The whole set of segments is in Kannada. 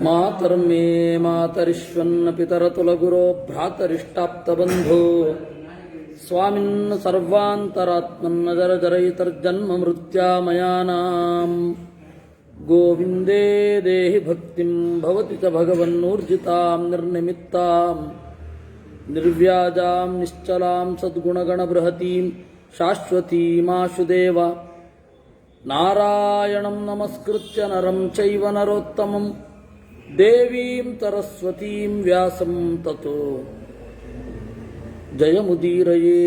ಮಾತರ್ಮೇ ಮಾತರಿಶ್ವನ್ನ ಪಿತರತುಲಗುರೋ ಭ್ರಾತರಿಷ್ಟಾಪ್ತಬಂಧೋ ಸ್ವಾಮಿನ್ ಸರ್ವಾಂತರಾತ್ಮನ್ನ ಜರಜರಯಿತರ್ಜನ್ಮ ಮೃತ್ಯಾಮಯಾನಾಂ ಗೋವಿಂದೇ ದೇಹಿ ಭಕ್ತಿಂ ಭವತಿ ಚ ಭಗವನ್ನೂರ್ಜಿತಾಂ ನಿರ್ನಿಮಿತ್ತಾಂ ನಿರ್ವ್ಯಾಜಾಂ ನಿಶ್ಚಲಾಂ ಸದ್ಗುಣಗಣಬೃಹತೀಂ ಶಾಶ್ವತೀಮಾಶುದೇವ ನಾರಾಯಣಂ ನಮಸ್ಕೃತ್ಯ ನರಂ ಚೈವ ನರೋತ್ತಮಂ ದೇವೀಂ ಸರಸ್ವತೀಂ ವ್ಯಾಸಂ ತತೋ ಜಯಮುದೀರಯೇ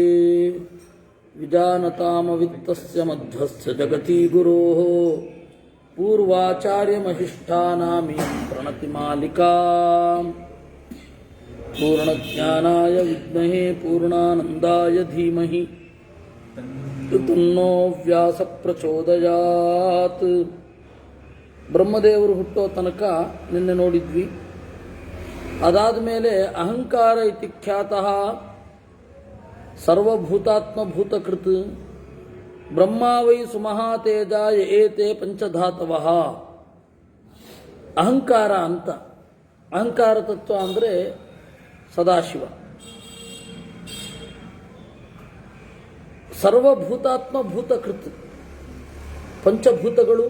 ವಿಜಾನತಾಮವಿತ್ತಸ್ಯ ಮಧ್ವಸ್ಯ ಜಗತಿ ಗುರೋಃ ಪೂರ್ವಾಚಾರ್ಯಮಹಿಷ್ಠಾನಾಮಿ ಪ್ರಣತಿ ಮಾಲಿಕಾ ಪೂರ್ಣಜ್ಞಾನಾಯ ವಿದ್ಮಹೇ ಪೂರ್ಣಾನಂದಾಯ ಧೀಮಹಿ ತನ್ನೋ ವ್ಯಾಸ ಪ್ರಚೋದಯಾತ್. ಬ್ರಹ್ಮದೇವರು ಹುಟ್ಟೋ ತನಕ ನಿನ್ನೆ ನೋಡಿದ್ವಿ. ಅದಾದ ಮೇಲೆ ಅಹಂಕಾರ ಇತಿ ಖ್ಯಾತಃ ಸರ್ವಭೂತಾತ್ಮಭೂತಕೃತ್ ಬ್ರಹ್ಮ ವೈ ಸುಮಹಾತೇಜಾಯ ಏತೆ ಪಂಚಧಾತವಃ. ಅಹಂಕಾರ ಅಂತ, ಅಹಂಕಾರ ತತ್ವ ಅಂದರೆ ಸದಾಶಿವ. ಸರ್ವಭೂತಾತ್ಮ ಭೂತಕೃತ್, ಪಂಚಭೂತಗಳು,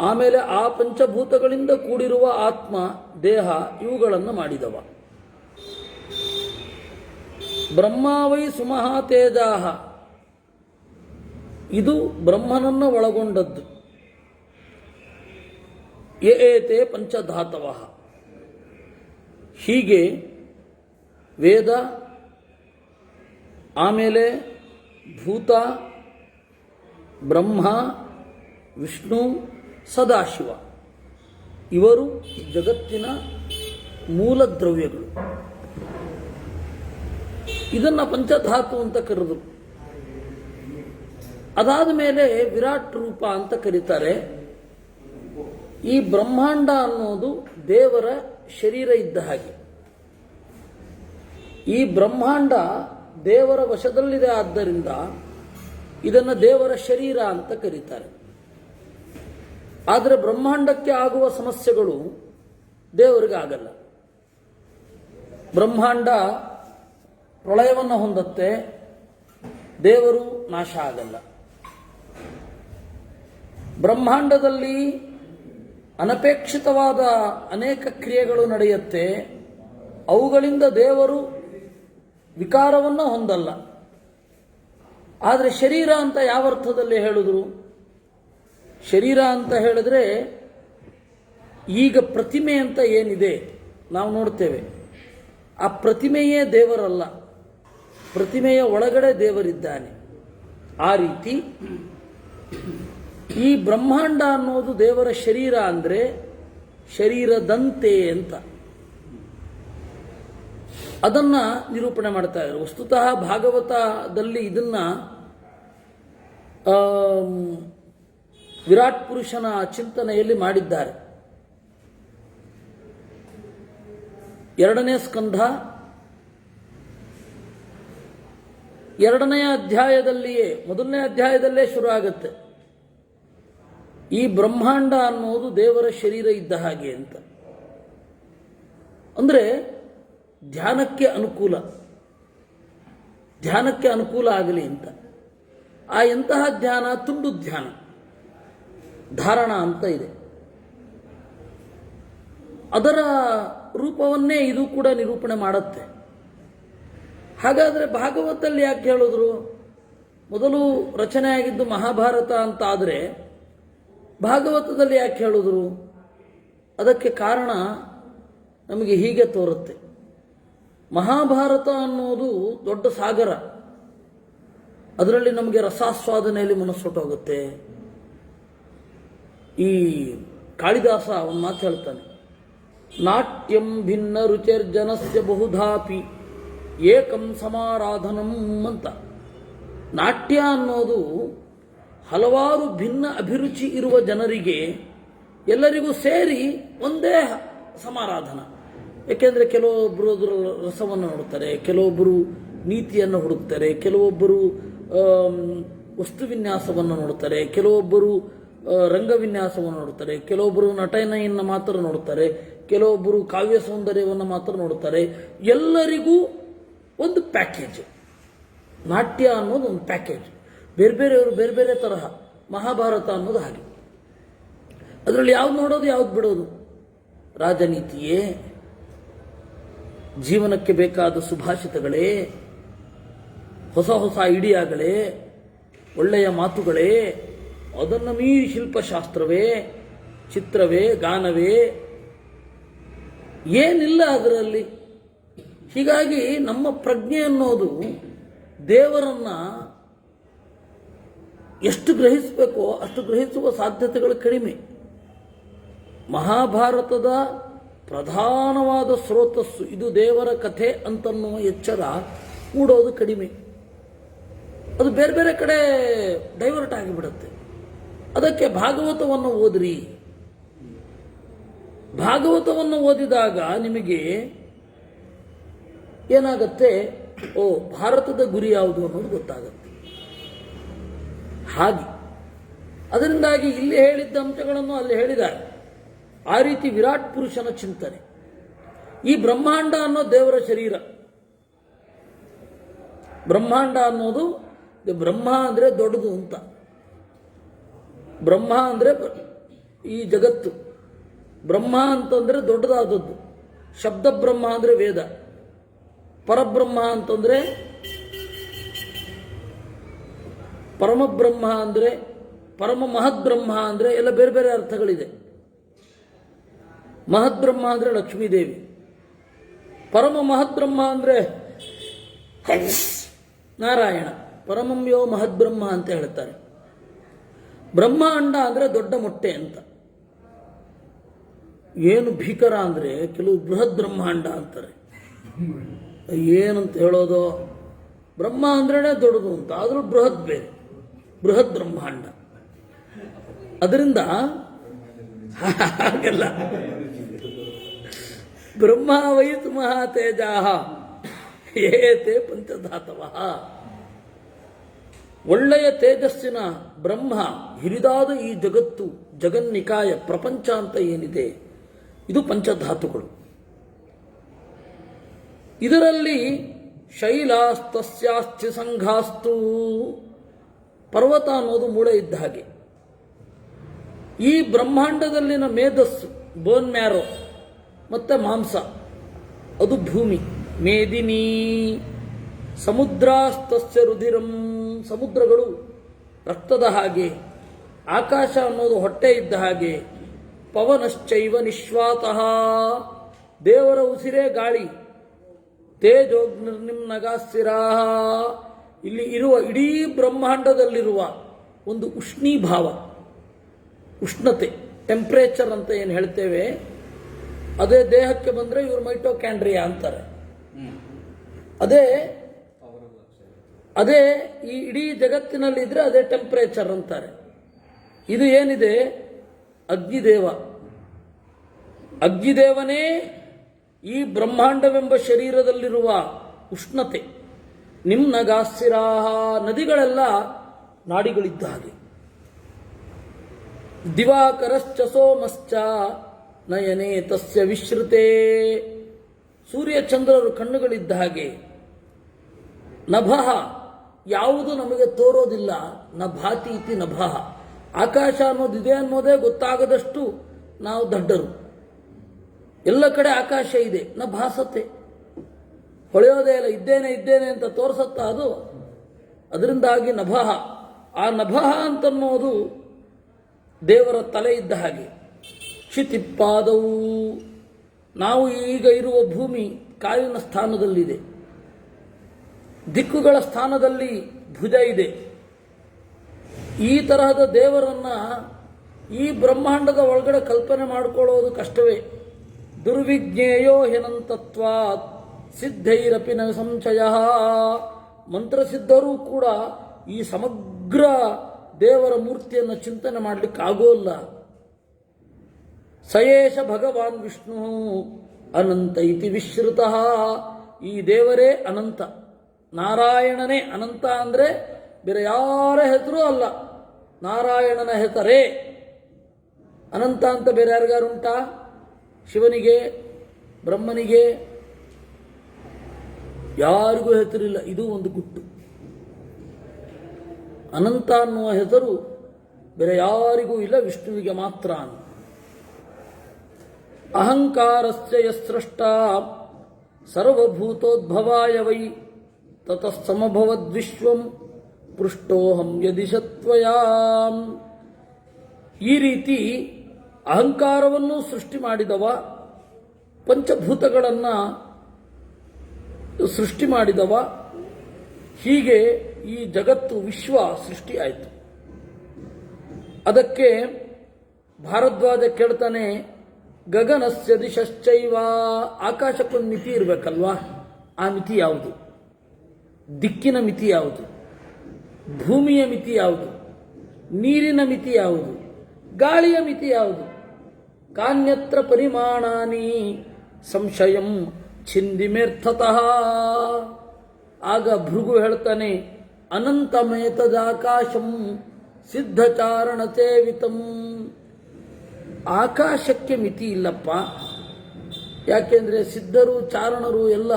ಆಮೇಲೆ ಆ ಪಂಚಭೂತಗಳಿಂದ ಕೂಡಿರುವ ಆತ್ಮ ದೇಹ, ಇವುಗಳನ್ನು ಮಾಡಿದವ. ಬ್ರಹ್ಮಾವೈ ಸುಮಹಾತೇಜಾಹ, ಇದು ಬ್ರಹ್ಮನನ್ನು ಒಳಗೊಂಡದ್ದು. ಏತೆ ಪಂಚಧಾತವಃ, ಹೀಗೆ ವೇದ, ಆಮೇಲೆ ಭೂತ, ಬ್ರಹ್ಮ, ವಿಷ್ಣು, ಸದಾಶಿವ, ಇವರು ಜಗತ್ತಿನ ಮೂಲ ದ್ರವ್ಯಗಳು. ಇದನ್ನು ಪಂಚಧಾತು ಅಂತ ಕರೆದರು. ಅದಾದ ಮೇಲೆ ವಿರಾಟ್ ರೂಪ ಅಂತ ಕರೀತಾರೆ. ಈ ಬ್ರಹ್ಮಾಂಡ ಅನ್ನೋದು ದೇವರ ಶರೀರ ಇದ್ದ ಹಾಗೆ. ಈ ಬ್ರಹ್ಮಾಂಡ ದೇವರ ವಶದಲ್ಲಿದೆ, ಆದ್ದರಿಂದ ಇದನ್ನು ದೇವರ ಶರೀರ ಅಂತ ಕರೀತಾರೆ. ಆದರೆ ಬ್ರಹ್ಮಾಂಡಕ್ಕೆ ಆಗುವ ಸಮಸ್ಯೆಗಳು ದೇವರಿಗೆ ಆಗಲ್ಲ. ಬ್ರಹ್ಮಾಂಡ ಪ್ರಳಯವನ್ನು ಹೊಂದತ್ತೆ, ದೇವರು ನಾಶ ಆಗಲ್ಲ. ಬ್ರಹ್ಮಾಂಡದಲ್ಲಿ ಅನಪೇಕ್ಷಿತವಾದ ಅನೇಕ ಕ್ರಿಯೆಗಳು ನಡೆಯುತ್ತೆ, ಅವುಗಳಿಂದ ದೇವರು ವಿಕಾರವನ್ನು ಹೊಂದಲ್ಲ. ಆದರೆ ಶರೀರ ಅಂತ ಯಾವ ಅರ್ಥದಲ್ಲಿ ಹೇಳಿದ್ರು? ಶರೀರ ಅಂತ ಹೇಳಿದ್ರೆ ಈಗ ಪ್ರತಿಮೆ ಅಂತ ಏನಿದೆ ನಾವು ನೋಡ್ತೇವೆ, ಆ ಪ್ರತಿಮೆಯೇ ದೇವರಲ್ಲ, ಪ್ರತಿಮೆಯ ಒಳಗಡೆ ದೇವರಿದ್ದಾನೆ. ಆ ರೀತಿ ಈ ಬ್ರಹ್ಮಾಂಡ ಅನ್ನೋದು ದೇವರ ಶರೀರ ಅಂದರೆ ಶರೀರದಂತೆ ಅಂತ ಅದನ್ನ ನಿರೂಪಣೆ ಮಾಡ್ತಾ ಇದ್ದಾರೆ. ವಸ್ತುತಃ ಭಾಗವತದಲ್ಲಿ ಇದನ್ನ ವಿರಾಟ್ ಪುರುಷನ ಚಿಂತನೆಯಲ್ಲಿ ಮಾಡಿದ್ದಾರೆ. 2ನೇ ಸ್ಕಂಧ 2ನೇ ಅಧ್ಯಾಯದಲ್ಲಿಯೇ, 1ನೇ ಅಧ್ಯಾಯದಲ್ಲೇ ಶುರು ಆಗುತ್ತೆ. ಈ ಬ್ರಹ್ಮಾಂಡ ಅನ್ನೋದು ದೇವರ ಶರೀರ ಇದ್ದ ಹಾಗೆ ಅಂತ. ಅಂದರೆ ಧ್ಯಾನಕ್ಕೆ ಅನುಕೂಲ ಆಗಲಿ ಅಂತ. ಆ ಎಂತಹ ಧ್ಯಾನ? ತುಂಡು ಧ್ಯಾನ, ಧಾರಣ ಅಂತ ಇದೆ. ಅದರ ರೂಪವನ್ನೇ ಇದು ಕೂಡ ನಿರೂಪಣೆ ಮಾಡುತ್ತೆ. ಹಾಗಾದರೆ ಭಾಗವತದಲ್ಲಿ ಯಾಕೆ ಹೇಳಿದ್ರು? ಮೊದಲು ರಚನೆ ಆಗಿದ್ದು ಮಹಾಭಾರತ ಅಂತ ಆದರೆ ಭಾಗವತದಲ್ಲಿ ಯಾಕೆ ಹೇಳಿದ್ರು? ಅದಕ್ಕೆ ಕಾರಣ ನಮಗೆ ಹೀಗೆ ತೋರುತ್ತೆ. ಮಹಾಭಾರತ ಅನ್ನೋದು ದೊಡ್ಡ ಸಾಗರ, ಅದರಲ್ಲಿ ನಮಗೆ ರಸಾಸ್ವಾದನೆಯಲ್ಲಿ ಮನಸ್ಸೊಟ್ಟೋಗುತ್ತೆ. ಈ ಕಾಳಿದಾಸ ಒಂದು ಮಾತು ಹೇಳ್ತಾನೆ, ನಾಟ್ಯಂ ಭಿನ್ನ ರುಚಿರ್ಜನಸ್ಯ ಬಹುಧಾಪಿ ಏಕಂ ಸಮಾರಾಧನಂ ಅಂತ. ನಾಟ್ಯ ಅನ್ನೋದು ಹಲವಾರು ಭಿನ್ನ ಅಭಿರುಚಿ ಇರುವ ಜನರಿಗೆ ಎಲ್ಲರಿಗೂ ಸೇರಿ ಒಂದೇ ಸಮಾರಾಧನ. ಏಕೆಂದರೆ ಕೆಲವೊಬ್ಬರು ಅದರ ರಸವನ್ನು ನೋಡುತ್ತಾರೆ, ಕೆಲವೊಬ್ಬರು ನೀತಿಯನ್ನು ಹುಡುಕ್ತಾರೆ, ಕೆಲವೊಬ್ಬರು ವಸ್ತುವಿನ್ಯಾಸವನ್ನು ನೋಡುತ್ತಾರೆ, ಕೆಲವೊಬ್ಬರು ರಂಗವಿನ್ಯಾಸವನ್ನು ನೋಡುತ್ತಾರೆ, ಕೆಲವೊಬ್ಬರು ನಟನೆಯನ್ನು ಮಾತ್ರ ನೋಡುತ್ತಾರೆ, ಕೆಲವೊಬ್ಬರು ಕಾವ್ಯ ಸೌಂದರ್ಯವನ್ನು ಮಾತ್ರ ನೋಡುತ್ತಾರೆ. ಎಲ್ಲರಿಗೂ ಒಂದು ಪ್ಯಾಕೇಜ್. ನಾಟ್ಯ ಅನ್ನೋದು ಒಂದು ಪ್ಯಾಕೇಜ್. ಬೇರೆ ಬೇರೆಯವರು ಬೇರೆ ಬೇರೆ ತರಹ. ಮಹಾಭಾರತ ಅನ್ನೋದು ಹಾಗೆ. ಅದರಲ್ಲಿ ಯಾವ್ದು ನೋಡೋದು ಯಾವ್ದು ಬಿಡೋದು? ರಾಜನೀತಿಯೇ, ಜೀವನಕ್ಕೆ ಬೇಕಾದ ಸುಭಾಷಿತಗಳೇ, ಹೊಸ ಹೊಸ ಐಡಿಯಾಗಳೇ, ಒಳ್ಳೆಯ ಮಾತುಗಳೇ, ಅದನ್ನು ಮೀರಿ ಶಿಲ್ಪಶಾಸ್ತ್ರವೇ, ಚಿತ್ರವೇ, ಗಾನವೇ, ಏನಿಲ್ಲ ಅದರಲ್ಲಿ. ಹೀಗಾಗಿ ನಮ್ಮ ಪ್ರಜ್ಞೆ ಅನ್ನೋದು ದೇವರನ್ನ ಎಷ್ಟು ಗ್ರಹಿಸಬೇಕೋ ಅಷ್ಟು ಗ್ರಹಿಸುವ ಸಾಧ್ಯತೆಗಳು ಕಡಿಮೆ. ಮಹಾಭಾರತದ ಪ್ರಧಾನವಾದ ಸ್ರೋತಸ್ಸು ಇದು ದೇವರ ಕಥೆ ಅಂತನ್ನುವ ಎಚ್ಚರ ಮೂಡೋದು ಕಡಿಮೆ. ಅದು ಬೇರೆ ಬೇರೆ ಕಡೆ ಡೈವರ್ಟ್ ಆಗಿಬಿಡುತ್ತೆ. ಅದಕ್ಕೆ ಭಾಗವತವನ್ನು ಓದ್ರಿ. ಭಾಗವತವನ್ನು ಓದಿದಾಗ ನಿಮಗೆ ಏನಾಗತ್ತೆ, ಓ ಭಾರತದ ಗುರಿ ಯಾವುದು ಅನ್ನೋದು ಗೊತ್ತಾಗತ್ತೆ. ಹಾಗೆ ಅದರಿಂದಾಗಿ ಇಲ್ಲಿ ಹೇಳಿದ್ದ ಅಂಶಗಳನ್ನು ಅಲ್ಲಿ ಹೇಳಿದ್ದಾರೆ. ಆ ರೀತಿ ವಿರಾಟ್ ಪುರುಷನ ಚಿಂತನೆ. ಈ ಬ್ರಹ್ಮಾಂಡ ಅನ್ನೋ ದೇವರ ಶರೀರ. ಬ್ರಹ್ಮಾಂಡ ಅನ್ನೋದು, ಬ್ರಹ್ಮ ಅಂದರೆ ದೊಡ್ಡದು ಅಂತ. ಬ್ರಹ್ಮ ಅಂದರೆ ಈ ಜಗತ್ತು. ಬ್ರಹ್ಮ ಅಂತಂದರೆ ದೊಡ್ಡದಾದದ್ದು. ಶಬ್ದ ಬ್ರಹ್ಮ ಅಂದರೆ ವೇದ. ಪರಬ್ರಹ್ಮ ಅಂತಂದರೆ, ಪರಮಬ್ರಹ್ಮ ಅಂದರೆ, ಪರಮ ಮಹದ್ಬ್ರಹ್ಮ ಅಂದರೆ ಎಲ್ಲ ಬೇರೆ ಬೇರೆ ಅರ್ಥಗಳಿದೆ. ಮಹದ್ಬ್ರಹ್ಮ ಅಂದರೆ ಲಕ್ಷ್ಮೀದೇವಿ. ಪರಮ ಮಹದ್ಬ್ರಹ್ಮ ಅಂದರೆ ನಾರಾಯಣ. ಪರಮಂಯೋ ಮಹದ್ಬ್ರಹ್ಮ ಅಂತ ಹೇಳ್ತಾರೆ. ಬ್ರಹ್ಮಾಂಡ ಅಂದರೆ ದೊಡ್ಡ ಮೊಟ್ಟೆ ಅಂತ. ಏನು ಭೀಕರ ಅಂದರೆ ಕೆಲವು ಬೃಹದ್ ಬ್ರಹ್ಮಾಂಡ ಅಂತಾರೆ. ಏನಂತ ಹೇಳೋದು? ಬ್ರಹ್ಮ ಅಂದ್ರೇ ದೊಡ್ಡದು ಅಂತ, ಆದರೂ ಬೃಹತ್ ಬೇರೆ. ಬೃಹದ್ ಬ್ರಹ್ಮಾಂಡ. ಅದರಿಂದ ಹಾಗೆಲ್ಲ ಬ್ರಹ್ಮ ವೈತ್ ಮಹಾತೇಜಾಹ ಏತೆ ಪಂಚಧಾತವ. ಒಳ್ಳೆಯ ತೇಜಸ್ಸಿನ ಬ್ರಹ್ಮ ಹಿರಿದಾದ ಈ ಜಗತ್ತು, ಜಗನ್ನಿಕಾಯ ಪ್ರಪಂಚ ಅಂತ ಏನಿದೆ, ಇದು ಪಂಚಧಾತುಗಳು. ಇದರಲ್ಲಿ ಶೈಲಾಸ್ತಸ್ಯಾಸ್ಥಿ ಸಂಘಾಸ್ತು, ಪರ್ವತ ಅನ್ನೋದು ಮೂಳೆ ಇದ್ದ ಹಾಗೆ. ಈ ಬ್ರಹ್ಮಾಂಡದಲ್ಲಿನ ಮೇಧಸ್ಸು, ಬೋನ್ ಮ್ಯಾರೋ ಮತ್ತು ಮಾಂಸ, ಅದು ಭೂಮಿ. ಮೇದಿನಿ ಸಮುದ್ರಾಸ್ತಸ್ಯ ರುಧಿರಂ, ಸಮುದ್ರಗಳು ರಕ್ತದ ಹಾಗೆ. ಆಕಾಶ ಅನ್ನೋದು ಹೊಟ್ಟೆ ಇದ್ದ ಹಾಗೆ. ಪವನಶ್ಚೈವ ನಿಶ್ವಾತಃ, ದೇವರ ಉಸಿರೇ ಗಾಳಿ. ತೇಜೋಗ್ನಿರ್ನಿಮ್ನಗಾಸ್ಸಿರಾಹ, ಇಲ್ಲಿ ಇರುವ ಇಡೀ ಬ್ರಹ್ಮಾಂಡದಲ್ಲಿರುವ ಒಂದು ಉಷ್ಣೀಭಾವ, ಉಷ್ಣತೆ, ಟೆಂಪ್ರೇಚರ್ ಅಂತ ಏನು ಹೇಳ್ತೇವೆ, ಅದೇ ದೇಹಕ್ಕೆ ಬಂದರೆ ಇವರು ಮೈಟೋಕ್ಯಾಂಡ್ರಿಯಾ ಅಂತಾರೆ. ಅದೇ ಈ ಇಡೀ ಜಗತ್ತಿನಲ್ಲಿದ್ದರೆ ಅದೇ ಟೆಂಪ್ರೇಚರ್ ಅಂತಾರೆ. ಇದು ಏನಿದೆ, ಅಗ್ನಿದೇವ. ಅಗ್ನಿದೇವನೇ ಈ ಬ್ರಹ್ಮಾಂಡವೆಂಬ ಶರೀರದಲ್ಲಿರುವ ಉಷ್ಣತೆ. ನಿಮ್ನಗಾಸ್ಸಿರಾಹ, ನದಿಗಳೆಲ್ಲ ನಾಡಿಗಳಿದ್ದ ಹಾಗೆ. ದಿವಾಕರಶ್ಚ ಸೋಮಶ್ಚ ನಯನೇ ತಸ್ಯ ವಿಶ್ರುತೆ, ಸೂರ್ಯಚಂದ್ರರು ಕಣ್ಣುಗಳಿದ್ದ ಹಾಗೆ. ನಭಃ, ಯಾವುದು ನಮಗೆ ತೋರೋದಿಲ್ಲ. ನಭಾತಿ ಇತಿ ನಭಃ, ಆಕಾಶ ಅನ್ನೋದಿದೆ ಅನ್ನೋದೇ ಗೊತ್ತಾಗದಷ್ಟು ನಾವು ದಡ್ಡರು. ಎಲ್ಲ ಕಡೆ ಆಕಾಶ ಇದೆ, ನ ಭಾಸತೆ, ಹೊಳೆಯೋದೇ ಇಲ್ಲ. ಇದ್ದೇನೆ ಅಂತ ತೋರಿಸತ್ತ ಅದು. ಅದರಿಂದಾಗಿ ನಭಃ, ಆ ನಭಃ ಅಂತನ್ನೋದು ದೇವರ ತಲೆ ಇದ್ದ ಹಾಗೆ. ಕ್ಷಿತಿಪಾದವು, ನಾವು ಈಗ ಇರುವ ಭೂಮಿ ಕಾಲಿನ ಸ್ಥಾನದಲ್ಲಿದೆ. ದಿಕ್ಕುಗಳ ಸ್ಥಾನದಲ್ಲಿ ಭುಜ ಇದೆ. ಈ ತರಹದ ದೇವರನ್ನ ಈ ಬ್ರಹ್ಮಾಂಡದ ಒಳಗಡೆ ಕಲ್ಪನೆ ಮಾಡಿಕೊಳ್ಳೋದು ಕಷ್ಟವೇ. ದುರ್ವಿಜ್ಞೇಯೋ ಹ್ಯನಂತತ್ವಾತ್ ಸಿದ್ಧೈರಪಿ ನ ಸಂಶಯ, ಮಂತ್ರಸಿದ್ಧರೂ ಕೂಡ ಈ ಸಮಗ್ರ ದೇವರ ಮೂರ್ತಿಯನ್ನು ಚಿಂತನೆ ಮಾಡಲಿಕ್ಕೆ ಆಗೋಲ್ಲ. ಸಯೇಷ ಭಗವಾನ್ ವಿಷ್ಣು ಅನಂತ ಇತಿ ವಿಶ್ರುತಃ, ಈ ದೇವರೇ ಅನಂತ, ನಾರಾಯಣನೇ ಅನಂತ ಅಂದರೆ ಬೇರೆ ಯಾರ ಹೆಸರೂ ಅಲ್ಲ, ನಾರಾಯಣನ ಹೆಸರೇ ಅನಂತ ಅಂತ ಬೇರೆ ಯಾರಿಗಾರುಂಟಾ? ಶಿವನಿಗೆ, ಬ್ರಹ್ಮನಿಗೆ ಯಾರಿಗೂ ಹೆಸರಿಲ್ಲ. ಇದು ಒಂದು ಗುಟ್ಟು. ಅನಂತ ಅನ್ನುವ ಹೆಸರು ಬೇರೆ ಯಾರಿಗೂ ಇಲ್ಲ, ವಿಷ್ಣುವಿಗೆ ಮಾತ್ರ. ಅಹಂಕಾರಸ್ಯ ಯಸ್ರಷ್ಟ ಸರ್ವಭೂತೋದ್ಭವಾಯ ವೈ ತತಃ ಸಮಭವದ್ವಿಶ್ವಂ ಪೃಷ್ಟೋಹಂ ಯದಿಶತ್ವಯಾ. ಈ ರೀತಿ ಅಹಂಕಾರವನ್ನು ಸೃಷ್ಟಿ ಮಾಡಿದವ, ಪಂಚಭೂತಗಳನ್ನು ಸೃಷ್ಟಿ ಮಾಡಿದವ, ಹೀಗೆ ಈ ಜಗತ್ತು ವಿಶ್ವ ಸೃಷ್ಟಿ ಆಯಿತು. ಅದಕ್ಕೆ ಭಾರದ್ವಾಜ ಕೇಳ್ತಾನೆ, ಗಗನಸ್ಯ ದಿಶಶ್ಚೈವ. ಆಕಾಶಕ್ಕೊಂದು ಮಿತಿ ಇರಬೇಕಲ್ವಾ? ಆ ಮಿತಿ ಯಾವುದು? ದಿಕ್ಕಿನ ಮಿತಿ ಯಾವುದು? ಭೂಮಿಯ ಮಿತಿ ಯಾವುದು? ನೀರಿನ ಮಿತಿ ಯಾವುದು? ಗಾಳಿಯ ಮಿತಿ ಯಾವುದು? ಕಾನ್ಯತ್ರ ಪರಿಮಾಣಾನಿ ಸಂಶಯಂ ಛಿಂದಿಮೇರ್ಥತಃ. ಆಗ ಭೃಗು ಹೇಳ್ತಾನೆ, ಅನಂತಮೇತದಾಕಾಶಂ ಸಿದ್ಧಚಾರಣ ಸೇವಿತಂ. ಆಕಾಶಕ್ಕೆ ಮಿತಿ ಇಲ್ಲಪ್ಪ. ಯಾಕೆಂದ್ರೆ ಸಿದ್ಧರು ಚಾರಣರು ಎಲ್ಲ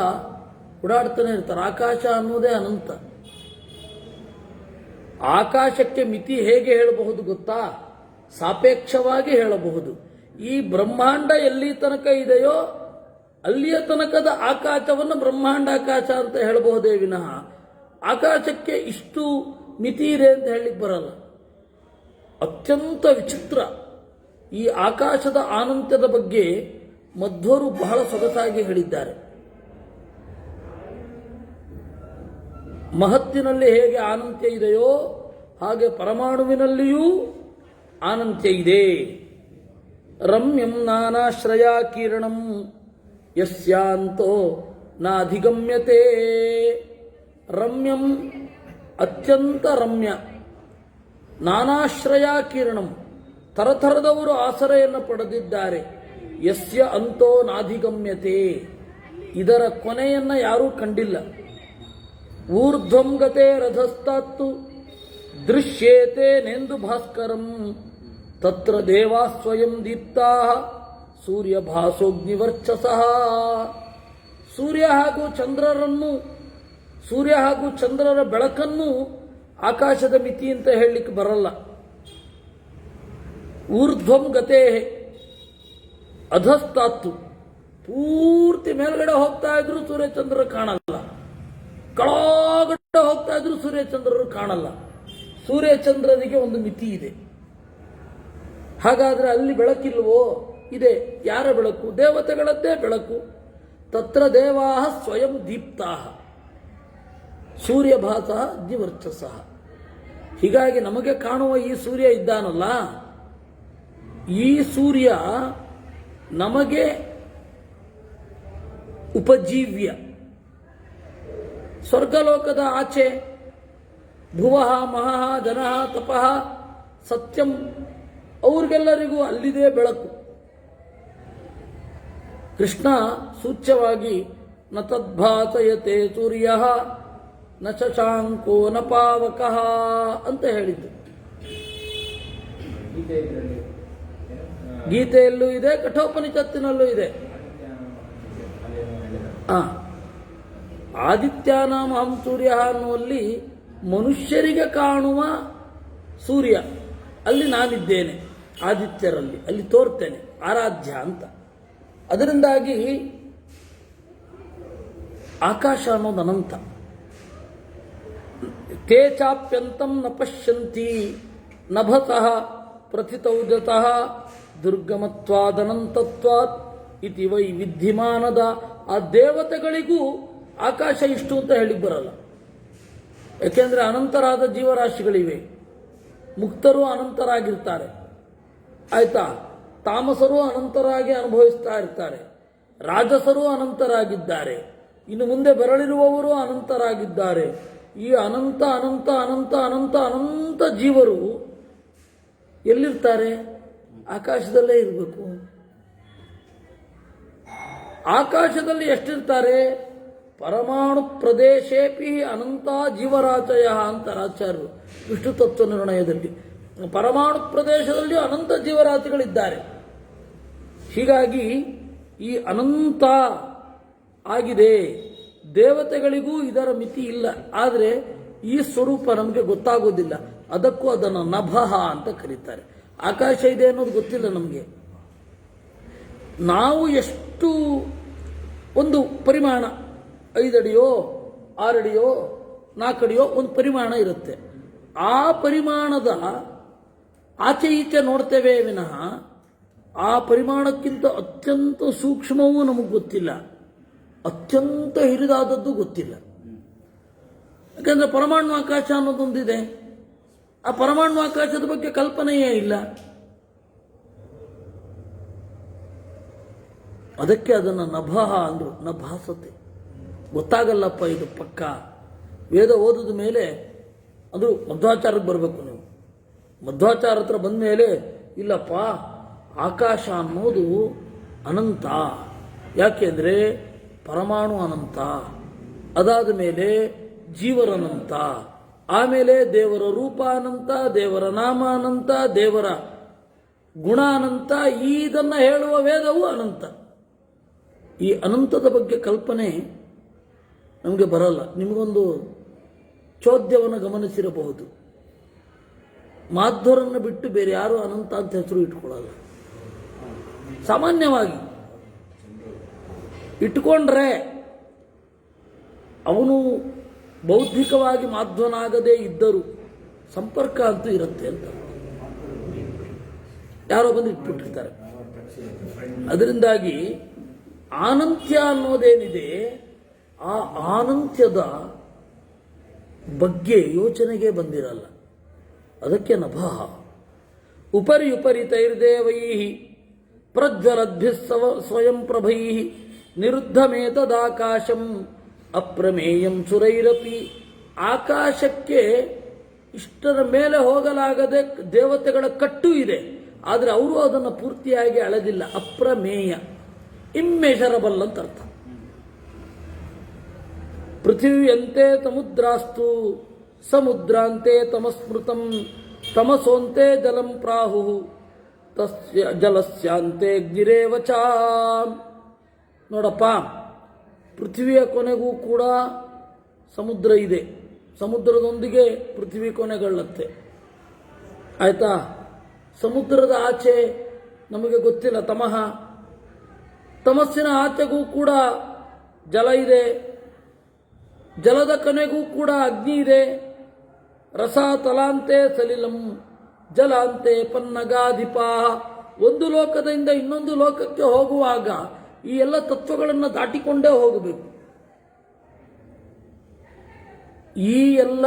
ಓಡಾಡ್ತಾನೆ ಇರ್ತಾರೆ. ಆಕಾಶ ಅನ್ನೋದೇ ಅನಂತ. ಆಕಾಶಕ್ಕೆ ಮಿತಿ ಹೇಗೆ ಹೇಳಬಹುದು ಗೊತ್ತಾ? ಸಾಪೇಕ್ಷವಾಗಿ ಹೇಳಬಹುದು. ಈ ಬ್ರಹ್ಮಾಂಡ ಎಲ್ಲಿ ತನಕ ಇದೆಯೋ ಅಲ್ಲಿಯ ತನಕದ ಆಕಾಶವನ್ನು ಬ್ರಹ್ಮಾಂಡಾಕಾಶ ಅಂತ ಹೇಳಬಹುದೇ ವಿನಃ ಆಕಾಶಕ್ಕೆ ಇಷ್ಟು ಮಿತಿ ಇದೆ ಅಂತ ಹೇಳಲಿಕ್ಕೆ ಬರಲ್ಲ. ಅತ್ಯಂತ ವಿಚಿತ್ರ. ಈ ಆಕಾಶದ ಅನಂತ್ಯದ ಬಗ್ಗೆ ಮಧ್ವರು ಬಹಳ ಸೊಗಸಾಗಿ ಹೇಳಿದ್ದಾರೆ. ಮಹತ್ತಿನಲ್ಲಿ ಹೇಗೆ ಅನಂತ್ಯ ಇದೆಯೋ ಹಾಗೆ ಪರಮಾಣುವಿನಲ್ಲಿಯೂ ಅನಂತ್ಯ ಇದೆ. ರಮ್ಯಂ ನಾನಾಶ್ರಯ ಕಿರಣಂ ಯಸ್ಯಾಂತೋ ನಾಧಿಗಮ್ಯತೆ. ರಮ್ಯಂ ಅತ್ಯಂತ ರಮ್ಯ, ನಾನಾಶ್ರಯ ಕಿರಣಂ ತರತರದವರು ಆಸರೆಯನ್ನು ಪಡೆದಿದ್ದಾರೆ. ಯಸ್ಯ ಅಂತೋ ನಾಧಿಗಮ್ಯತೆ, ಇದರ ಕೊನೆಯನ್ನು ಯಾರೂ ಕಂಡಿಲ್ಲ. ಊರ್ಧ್ವಂ ಗತೆ ರಥಸ್ಥಾತ್ತು ದೃಶ್ಯೇತೆ ನೆಂದು ಭಾಸ್ಕರಂ ತತ್ರ ದೇವಾ ಸ್ವಯಂ ದೀಪ್ತಾ ಸೂರ್ಯ ಭಾಸೋಗ್ನಿವರ್ಚಸಃ. ಸೂರ್ಯ ಹಾಗೂ ಚಂದ್ರರ ಬೆಳಕನ್ನು ಆಕಾಶದ ಮಿತಿ ಅಂತ ಹೇಳಲಿಕ್ಕೆ ಬರಲ್ಲ. ಊರ್ಧ್ವಂ ಗತೆ ಅಧಸ್ತಾತ್ತು, ಪೂರ್ತಿ ಮೇಲ್ಗಡೆ ಹೋಗ್ತಾ ಇದ್ರು ಸೂರ್ಯಚಂದ್ರರು ಕಾಣಲ್ಲ, ಕೆಳಗಡೆ ಹೋಗ್ತಾ ಇದ್ರು ಸೂರ್ಯಚಂದ್ರರು ಕಾಣಲ್ಲ. ಸೂರ್ಯಚಂದ್ರನಿಗೆ ಒಂದು ಮಿತಿ ಇದೆ. ಹಾಗಾದ್ರೆ ಅಲ್ಲಿ ಬೆಳಕಿಲ್ವೋ? ಇದೆ. ಯಾರ ಬೆಳಕು? ದೇವತೆಗಳದ್ದೇ ಬೆಳಕು. ತತ್ರ ದೇವಾ ಸ್ವಯಂ ದೀಪ್ತಾ ಸೂರ್ಯಭಾಸ ಅಗ್ನಿವರ್ಚಸಃ. ಹೀಗಾಗಿ ನಮಗೆ ಕಾಣುವ ಈ ಸೂರ್ಯ ಇದ್ದಾನಲ್ಲ, ಈ ಸೂರ್ಯ ನಮಗೆ ಉಪಜೀವ್ಯ. ಸ್ವರ್ಗಲೋಕದ ಆಚೆ ಭುವಃ ಮಹಃ ಜನಃ ತಪಃ ಸತ್ಯಂ ಅವ್ರಿಗೆಲ್ಲರಿಗೂ ಅಲ್ಲಿದೆ ಬೆಳಕು. ಕೃಷ್ಣ ಸೂಚ್ಯವಾಗಿ ನ ತದ್ಭಾಸಯತೆ ಸೂರ್ಯ ನ ಶಶಾಂಕೋ ನ ಪಾವಕಃ ಅಂತ ಹೇಳಿದ್ದು. ಗೀತೆಯಲ್ಲೂ ಇದೆ, ಕಠೋಪನಿಷತ್ತಿನಲ್ಲೂ ಇದೆ. ಆದಿತ್ಯಾನಾಂ ಅಹಂ ಸೂರ್ಯ ಅನ್ನುವಲ್ಲಿ ಮನುಷ್ಯರಿಗೆ ಕಾಣುವ ಸೂರ್ಯ, ಅಲ್ಲಿ ನಾನಿದ್ದೇನೆ. ಆದಿತ್ಯರಲ್ಲಿ ಅಲ್ಲಿ ತೋರ್ತೇನೆ, ಆರಾಧ್ಯ ಅಂತ. ಅದರಿಂದಾಗಿ ಆಕಾಶ ಅನ್ನೋದು ಅನಂತ. ತೇ ಚಾಪ್ಯಂತಂ ನ ಪಶ್ಯಂತಿ ನಭತಃ ಪ್ರಥಿತೌಜತಃ ದುರ್ಗಮತ್ವಾದನಂತತ್ವಾತ್ ಇತಿ ವೈ ವಿದ್ಧಿಮಾನದ. ಆ ದೇವತೆಗಳಿಗೂ ಆಕಾಶ ಇಷ್ಟು ಅಂತ ಹೇಳಿ ಬರಲ್ಲ. ಯಾಕೆಂದ್ರೆ ಅನಂತರಾದ ಜೀವರಾಶಿಗಳಿವೆ. ಮುಕ್ತರು ಅನಂತರಾಗಿರ್ತಾರೆ, ಆಯ್ತಾ? ತಾಮಸರು ಅನಂತರಾಗಿ ಅನುಭವಿಸ್ತಾ ಇರ್ತಾರೆ, ರಾಜಸರು ಅನಂತರಾಗಿದ್ದಾರೆ, ಇನ್ನು ಮುಂದೆ ಬರಲಿರುವವರು ಅನಂತರಾಗಿದ್ದಾರೆ. ಈ ಅನಂತ ಅನಂತ ಅನಂತ ಅನಂತ ಅನಂತ ಜೀವರು ಎಲ್ಲಿರ್ತಾರೆ? ಆಕಾಶದಲ್ಲೇ ಇರಬೇಕು. ಆಕಾಶದಲ್ಲಿ ಎಷ್ಟಿರ್ತಾರೆ? ಪರಮಾಣು ಪ್ರದೇಶೇಪಿ ಅನಂತ ಜೀವರಾಚಯ ಅಂತ ಆಚಾರ್ಯರು ವಿಷ್ಣು ತತ್ವ ನಿರ್ಣಯದಲ್ಲಿ. ಪರಮಾಣು ಪ್ರದೇಶದಲ್ಲಿ ಅನಂತ ಜೀವರಾಶಿಗಳಿದ್ದಾರೆ. ಹೀಗಾಗಿ ಈ ಅನಂತ ಆಗಿದೆ. ದೇವತೆಗಳಿಗೂ ಇದರ ಮಿತಿ ಇಲ್ಲ. ಆದರೆ ಈ ಸ್ವರೂಪ ನಮಗೆ ಗೊತ್ತಾಗೋದಿಲ್ಲ. ಅದಕ್ಕೂ ಅದನ್ನು ನಭಃ ಅಂತ ಕರೀತಾರೆ. ಆಕಾಶ ಇದೆ ಅನ್ನೋದು ಗೊತ್ತಿಲ್ಲ ನಮಗೆ. ನಾವು ಎಷ್ಟು ಒಂದು ಪರಿಮಾಣ 5 ಅಡಿಯೋ 6 ಅಡಿಯೋ 4 ಅಡಿಯೋ ಒಂದು ಪರಿಮಾಣ ಇರುತ್ತೆ. ಆ ಪರಿಮಾಣದ ಆಚೆ ಈಚೆ ನೋಡ್ತೇವೆ ವಿನಃ ಆ ಪರಿಮಾಣಕ್ಕಿಂತ ಅತ್ಯಂತ ಸೂಕ್ಷ್ಮವೂ ನಮಗೆ ಗೊತ್ತಿಲ್ಲ, ಅತ್ಯಂತ ಹಿರಿದಾದದ್ದು ಗೊತ್ತಿಲ್ಲ. ಯಾಕಂದ್ರೆ ಪರಮಾಣು ಆಕಾಶ ಅನ್ನೋದೊಂದಿದೆ. ಆ ಪರಮಾಣು ಆಕಾಶದ ಬಗ್ಗೆ ಕಲ್ಪನೆಯೇ ಇಲ್ಲ. ಅದಕ್ಕೆ ಅದನ್ನು ನಭಃ ಅಂದ್ರು. ನಭಾಸತೆ, ಗೊತ್ತಾಗಲ್ಲಪ್ಪ ಇದು ಪಕ್ಕ. ವೇದ ಓದಿದ ಮೇಲೆ ಅದು ಮಧ್ವಾಚಾರಕ್ಕೆ ಬರಬೇಕು. ನೀವು ಮಧ್ವಾಚಾರ ಹತ್ರ ಬಂದ ಮೇಲೆ ಇಲ್ಲಪ್ಪ ಆಕಾಶ ಅನ್ನೋದು ಅನಂತ. ಯಾಕೆಂದ್ರೆ ಪರಮಾಣು ಅನಂತ, ಅದಾದ ಮೇಲೆ ಜೀವರನಂತ, ಆಮೇಲೆ ದೇವರ ರೂಪ ಅನಂತ, ದೇವರ ನಾಮ ಅನಂತ, ದೇವರ ಗುಣ ಅನಂತ. ಇದನ್ನು ಹೇಳುವ ವೇದವು ಅನಂತ. ಈ ಅನಂತದ ಬಗ್ಗೆ ಕಲ್ಪನೆ ನಮಗೆ ಬರಲ್ಲ. ನಿಮಗೊಂದು ಚೋದ್ಯವನ್ನು ಗಮನಿಸಿರಬಹುದು. ಮಾಧ್ವರನ್ನು ಬಿಟ್ಟು ಬೇರೆ ಯಾರು ಅನಂತ ಅಂತ ಹೆಸರು ಇಟ್ಕೊಳ್ಳಲ್ಲ. ಸಾಮಾನ್ಯವಾಗಿ ಇಟ್ಕೊಂಡ್ರೆ ಅವನು ಬೌದ್ಧಿಕವಾಗಿ ಮಾಧ್ವನಾಗದೇ ಇದ್ದರೂ ಸಂಪರ್ಕ ಅಂತೂ ಇರುತ್ತೆ ಅಂತ ಯಾರೋ ಬಂದು ಇಟ್ಬಿಟ್ಟಿರ್ತಾರೆ. ಅದರಿಂದಾಗಿ ಆನಂತ್ಯ ಅನ್ನೋದೇನಿದೆ, ಆ ಆನಂತ್ಯದ ಬಗ್ಗೆ ಯೋಚನೆಗೆ ಬಂದಿರಲ್ಲ. ಅದಕ್ಕೆ ನಭಃ. ಉಪರಿ ಉಪರಿತೈರ್ದೇವೈ ಪ್ರಜ್ವಲದ್ಭಿಃ ಸ್ವಯಂ ಪ್ರಭೈ ನಿರುದ್ಧಮೇತದಾಕಾಶಂ ಅಪ್ರಮೇಯಂ ಸುರೈರಪಿ. ಆಕಾಶಕ್ಕೆ ಇಷ್ಟರ ಮೇಲೆ ಹೋಗಲಾಗದೆ ದೇವತೆಗಳ ಕಟ್ಟು ಇದೆ, ಆದರೆ ಅವರು ಅದನ್ನು ಪೂರ್ತಿಯಾಗಿ ಅಳೆದಿಲ್ಲ. ಅಪ್ರಮೇಯ, ಇಮ್ಮೆಷರಬಲ್ ಅಂತ ಅರ್ಥ. ಪೃಥಿವ್ಯಂತೆ ಸಮುದ್ರಾಸ್ತು ಸಮುದ್ರಾಂತೆ ತಮಸ್ಮೃತಂ ತಮಸೋಂತೆ ಜಲಂ ಪ್ರಾಹು ತಸ್ಯ ಜಲಸ್ಯಾಂತೆ ಗಿರೇವಚ. ನೋಡಪ್ಪ, ಪೃಥ್ವಿಯ ಕೊನೆಗೂ ಕೂಡ ಸಮುದ್ರ ಇದೆ, ಸಮುದ್ರದೊಂದಿಗೆ ಪೃಥ್ವಿ ಕೊನೆಗೊಳ್ಳುತ್ತೆ. ಆಯ್ತಾ? ಸಮುದ್ರದ ಆಚೆ ನಮಗೆ ಗೊತ್ತಿಲ್ಲ ತಮಃ. ತಮಸ್ಸಿನ ಆಚೆಗೂ ಕೂಡ ಜಲ ಇದೆ, ಜಲದ ಕೊನೆಗೂ ಕೂಡ ಅಗ್ನಿ ಇದೆ. ರಸ ತಲಾಂತೆ ಸಲಿಲಂ ಜಲಾಂತೆ ಪನ್ನಗಾಧಿಪ. ಒಂದು ಲೋಕದಿಂದ ಇನ್ನೊಂದು ಲೋಕಕ್ಕೆ ಹೋಗುವಾಗ ಈ ಎಲ್ಲ ತತ್ವಗಳನ್ನು ದಾಟಿಕೊಂಡೇ ಹೋಗಬೇಕು. ಈ ಎಲ್ಲ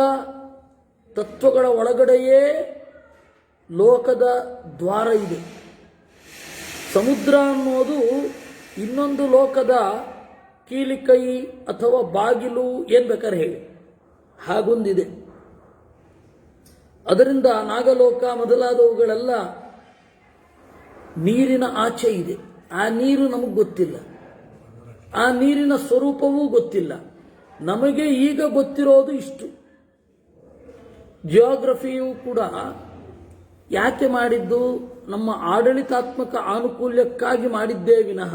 ತತ್ವಗಳ ಒಳಗಡೆಯೇ ಲೋಕದ ದ್ವಾರ ಇದೆ. ಸಮುದ್ರ ಅನ್ನೋದು ಇನ್ನೊಂದು ಲೋಕದ ಕೀಲಿಕೈ ಅಥವಾ ಬಾಗಿಲು, ಏನ್ ಬೇಕಾದ್ರೆ ಹೇಳಿ, ಹಾಗೊಂದಿದೆ. ಅದರಿಂದ ನಾಗಲೋಕ ಮೊದಲಾದವುಗಳೆಲ್ಲ ನೀರಿನ ಆಚೆ ಇದೆ. ಆ ನೀರು ನಮಗೆ ಗೊತ್ತಿಲ್ಲ, ಆ ನೀರಿನ ಸ್ವರೂಪವೂ ಗೊತ್ತಿಲ್ಲ. ನಮಗೆ ಈಗ ಗೊತ್ತಿರೋದು ಇಷ್ಟು. ಜಿಯೋಗ್ರಫಿಯೂ ಕೂಡ ಯಾಕೆ ಮಾಡಿದ್ದು? ನಮ್ಮ ಆಡಳಿತಾತ್ಮಕ ಆನುಕೂಲ್ಯಕ್ಕಾಗಿ ಮಾಡಿದ್ದೇ ವಿನಃ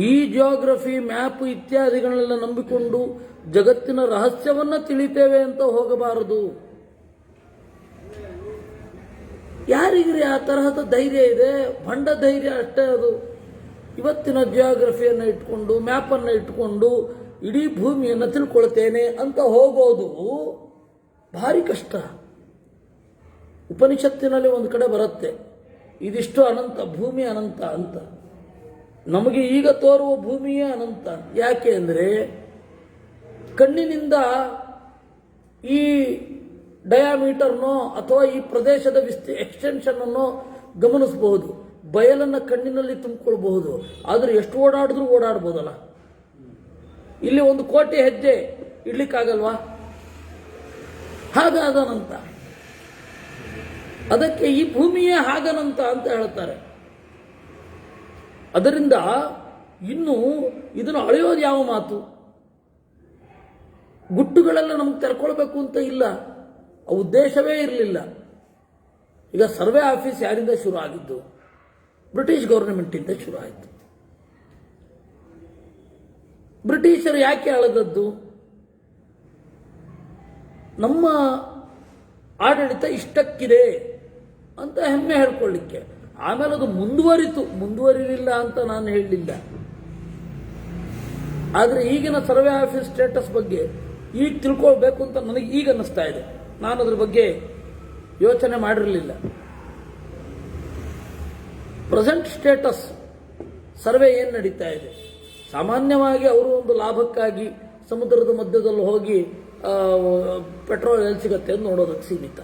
ಈ ಜಿಯೋಗ್ರಫಿ ಮ್ಯಾಪ್ ಇತ್ಯಾದಿಗಳನ್ನೆಲ್ಲ ನಂಬಿಕೊಂಡು ಜಗತ್ತಿನ ರಹಸ್ಯವನ್ನ ತಿಳಿತೇವೆ ಅಂತ ಹೋಗಬಾರದು. ಯಾರಿಗ್ರಿ ಆ ತರಹದ ಧೈರ್ಯ ಇದೆ? ಭಂಡ ಧೈರ್ಯ ಅಷ್ಟೇ ಅದು. ಇವತ್ತಿನ ಜಿಯೋಗ್ರಫಿಯನ್ನು ಇಟ್ಕೊಂಡು ಮ್ಯಾಪನ್ನು ಇಟ್ಕೊಂಡು ಇಡೀ ಭೂಮಿಯನ್ನು ತಿಳ್ಕೊಳ್ತೇನೆ ಅಂತ ಹೋಗೋದು ಭಾರಿ ಕಷ್ಟ. ಉಪನಿಷತ್ತಿನಲ್ಲಿ ಒಂದು ಕಡೆ ಬರುತ್ತೆ, ಇದಿಷ್ಟು ಅನಂತ, ಭೂಮಿ ಅನಂತ ಅಂತ. ನಮಗೆ ಈಗ ತೋರುವ ಭೂಮಿಯೇ ಅನಂತ. ಯಾಕೆ ಅಂದರೆ ಕಣ್ಣಿನಿಂದ ಈ ಡಯಾಮೀಟರ್ನೋ ಅಥವಾ ಈ ಪ್ರದೇಶದ ಎಕ್ಸ್ಟೆನ್ಷನ್ ಅನ್ನೋ ಗಮನಿಸಬಹುದು, ಬಯಲನ್ನು ಕಣ್ಣಿನಲ್ಲಿ ತುಂಬಿಕೊಳ್ಬಹುದು. ಆದರೆ ಎಷ್ಟು ಓಡಾಡಿದ್ರೂ ಓಡಾಡ್ಬೋದಲ್ಲ. ಇಲ್ಲಿ 1 ಕೋಟಿ ಹೆಜ್ಜೆ ಇಡ್ಲಿಕ್ಕಾಗಲ್ವಾ? ಹಾಗಾದನಂತ. ಅದಕ್ಕೆ ಈ ಭೂಮಿಯೇ ಹಾಗನಂತ ಅಂತ ಹೇಳ್ತಾರೆ. ಅದರಿಂದ ಇನ್ನು ಇದನ್ನು ಅಳೆಯೋದು ಯಾವ ಮಾತು? ಗುಟ್ಟುಗಳೆಲ್ಲ ನಮ್ಗೆ ತೆರ್ಕೊಳ್ಬೇಕು ಅಂತ ಇಲ್ಲ, ಆ ಉದ್ದೇಶವೇ ಇರಲಿಲ್ಲ. ಈಗ ಸರ್ವೆ ಆಫೀಸ್ ಯಾರಿಂದ ಶುರು ಆಗಿದ್ದು? ಬ್ರಿಟಿಷ್ ಗೌರ್ಮೆಂಟಿಂದ ಶುರು ಆಯಿತು. ಬ್ರಿಟಿಷರು ಯಾಕೆ ಅಳದದ್ದು? ನಮ್ಮ ಆಡಳಿತ ಇಷ್ಟಕ್ಕಿದೆ ಅಂತ ಹೆಮ್ಮೆ ಹೇಳ್ಕೊಳ್ಳಿಕ್ಕೆ. ಆಮೇಲೆ ಅದು ಮುಂದುವರಿಲಿಲ್ಲ ಅಂತ ನಾನು ಹೇಳಲಿಲ್ಲ. ಆದರೆ ಈಗಿನ ಸರ್ವೆ ಆಫೀಸ್ ಸ್ಟೇಟಸ್ ಬಗ್ಗೆ ಈಗ ತಿಳ್ಕೊಳ್ಬೇಕು ಅಂತ ನನಗೆ ಈಗ ಅನ್ನಿಸ್ತಾ ಇದೆ. ನಾನು ಅದ್ರ ಬಗ್ಗೆ ಯೋಚನೆ ಮಾಡಿರಲಿಲ್ಲ. ಪ್ರೆಸೆಂಟ್ ಸ್ಟೇಟಸ್ ಸರ್ವೆ ಏನು ನಡೀತಾ ಇದೆ? ಸಾಮಾನ್ಯವಾಗಿ ಅವರು ಒಂದು ಲಾಭಕ್ಕಾಗಿ ಸಮುದ್ರದ ಮಧ್ಯದಲ್ಲಿ ಹೋಗಿ ಪೆಟ್ರೋಲ್ ಎಲ್ಲಿ ಸಿಗತ್ತೆ ಅಂತ ನೋಡೋದಕ್ಕೆ ಸೀಮಿತ,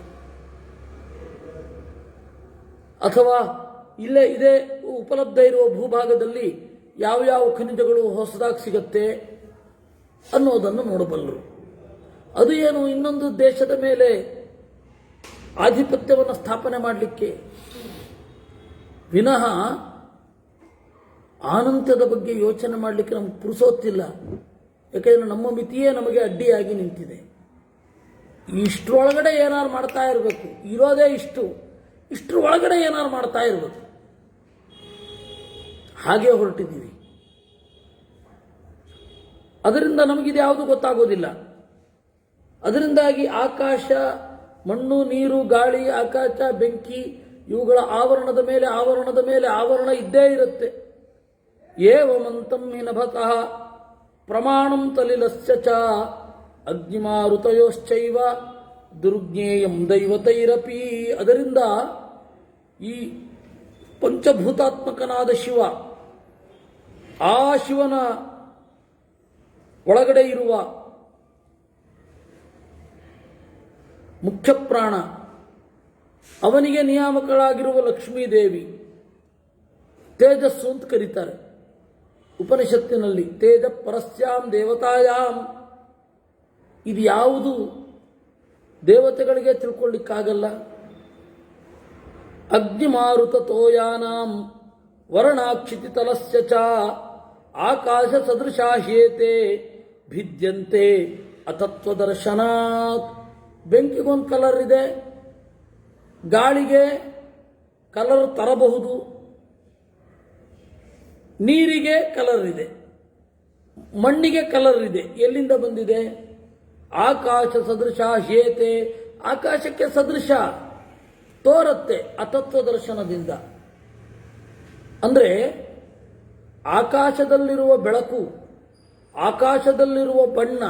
ಅಥವಾ ಇದೇ ಉಪಲಬ್ಧ ಇರುವ ಭೂಭಾಗದಲ್ಲಿ ಯಾವ ಖನಿಜಗಳು ಹೊಸದಾಗಿ ಸಿಗತ್ತೆ ಅನ್ನೋದನ್ನು ನೋಡಬಲ್ಲರು. ಅದು ಏನು ಇನ್ನೊಂದು ದೇಶದ ಮೇಲೆ ಆಧಿಪತ್ಯವನ್ನು ಸ್ಥಾಪನೆ ಮಾಡಲಿಕ್ಕೆ ವಿನಃ ಅನಂತದ ಬಗ್ಗೆ ಯೋಚನೆ ಮಾಡಲಿಕ್ಕೆ ನಮ್ಗೆ ಪುರುಸೋತ್ತಿಲ್ಲ. ಯಾಕೆಂದರೆ ನಮ್ಮ ಮಿತಿಯೇ ನಮಗೆ ಅಡ್ಡಿಯಾಗಿ ನಿಂತಿದೆ. ಇಷ್ಟರೊಳಗಡೆ ಏನಾರು ಮಾಡ್ತಾ ಇರಬೇಕು, ಇರೋದೇ ಇಷ್ಟರ ಒಳಗಡೆ ಏನಾರು ಮಾಡ್ತಾ ಇರಬೇಕು. ಹಾಗೆ ಹೊರಟಿದ್ದೀವಿ. ಅದರಿಂದ ನಮಗಿದು ಯಾವುದು ಗೊತ್ತಾಗೋದಿಲ್ಲ. ಅದರಿಂದಾಗಿ ಆಕಾಶ, ಮಣ್ಣು, ನೀರು, ಗಾಳಿ, ಆಕಾಶ, ಬೆಂಕಿ ಇವುಗಳ ಆವರಣದ ಮೇಲೆ ಆವರಣ ಇದ್ದೇ ಇರುತ್ತೆ. ಏವಮಂತಂ ಹಿನಭತಃ ಪ್ರಮಾಣಂ ತಲಿಲಸ್ಯ ಚ ಅಗ್ನಿಮಾರುತಯೋಶ್ಚೈವ ದುರ್ಜ್ಞೇಯಂ ದೈವತೈರಪಿ. ಅದರಿಂದ ಈ ಪಂಚಭೂತಾತ್ಮಕನಾದ ಶಿವ, ಆ ಶಿವನ ಒಳಗಡೆ ಇರುವ ಮುಖ್ಯ ಪ್ರಾಣ, ಅವನಿಗೆ ನಿಯಾಮಕಳಾಗಿರುವ ಲಕ್ಷ್ಮೀದೇವಿ, ತೇಜಸ್ಸು ಅಂತ ಕರೀತಾರೆ ಉಪನಿಷತ್ತಿನಲ್ಲಿ. ತೇಜ ಪರಸ್ಯಾಂ ದೇವತಾಯಾಮ್. ಇದು ಯಾವುದು ದೇವತೆಗಳಿಗೆ ತಿಳ್ಕೊಳ್ಳಿಕ್ಕಾಗಲ್ಲ. ಅಗ್ನಿಮಾರುತ ತೋಯಾನಾಂ ವರ್ಣಾಕ್ಷಿತಿ ತಲಸ್ಯ ಚ ಆಕಾಶ ಸದೃಶಾಹ್ಯೇತೆ ಭಿದ್ಯಂತೆ ಅತತ್ವದರ್ಶನಾತ್. ಬೆಂಕಿಗೊಂದು ಕಲರ್ ಇದೆ, ಗಾಳಿಗೆ ಕಲರ್ ತರಬಹುದು, ನೀರಿಗೆ ಕಲರ್ ಇದೆ, ಮಣ್ಣಿಗೆ ಕಲರ್ ಇದೆ. ಎಲ್ಲಿಂದ ಬಂದಿದೆ? ಆಕಾಶ ಸದೃಶ ಹೇತೆ, ಆಕಾಶಕ್ಕೆ ಸದೃಶ ತೋರತ್ತೆ ಅತತ್ವ ದರ್ಶನದಿಂದ. ಅಂದರೆ ಆಕಾಶದಲ್ಲಿರುವ ಬೆಳಕು, ಆಕಾಶದಲ್ಲಿರುವ ಬಣ್ಣ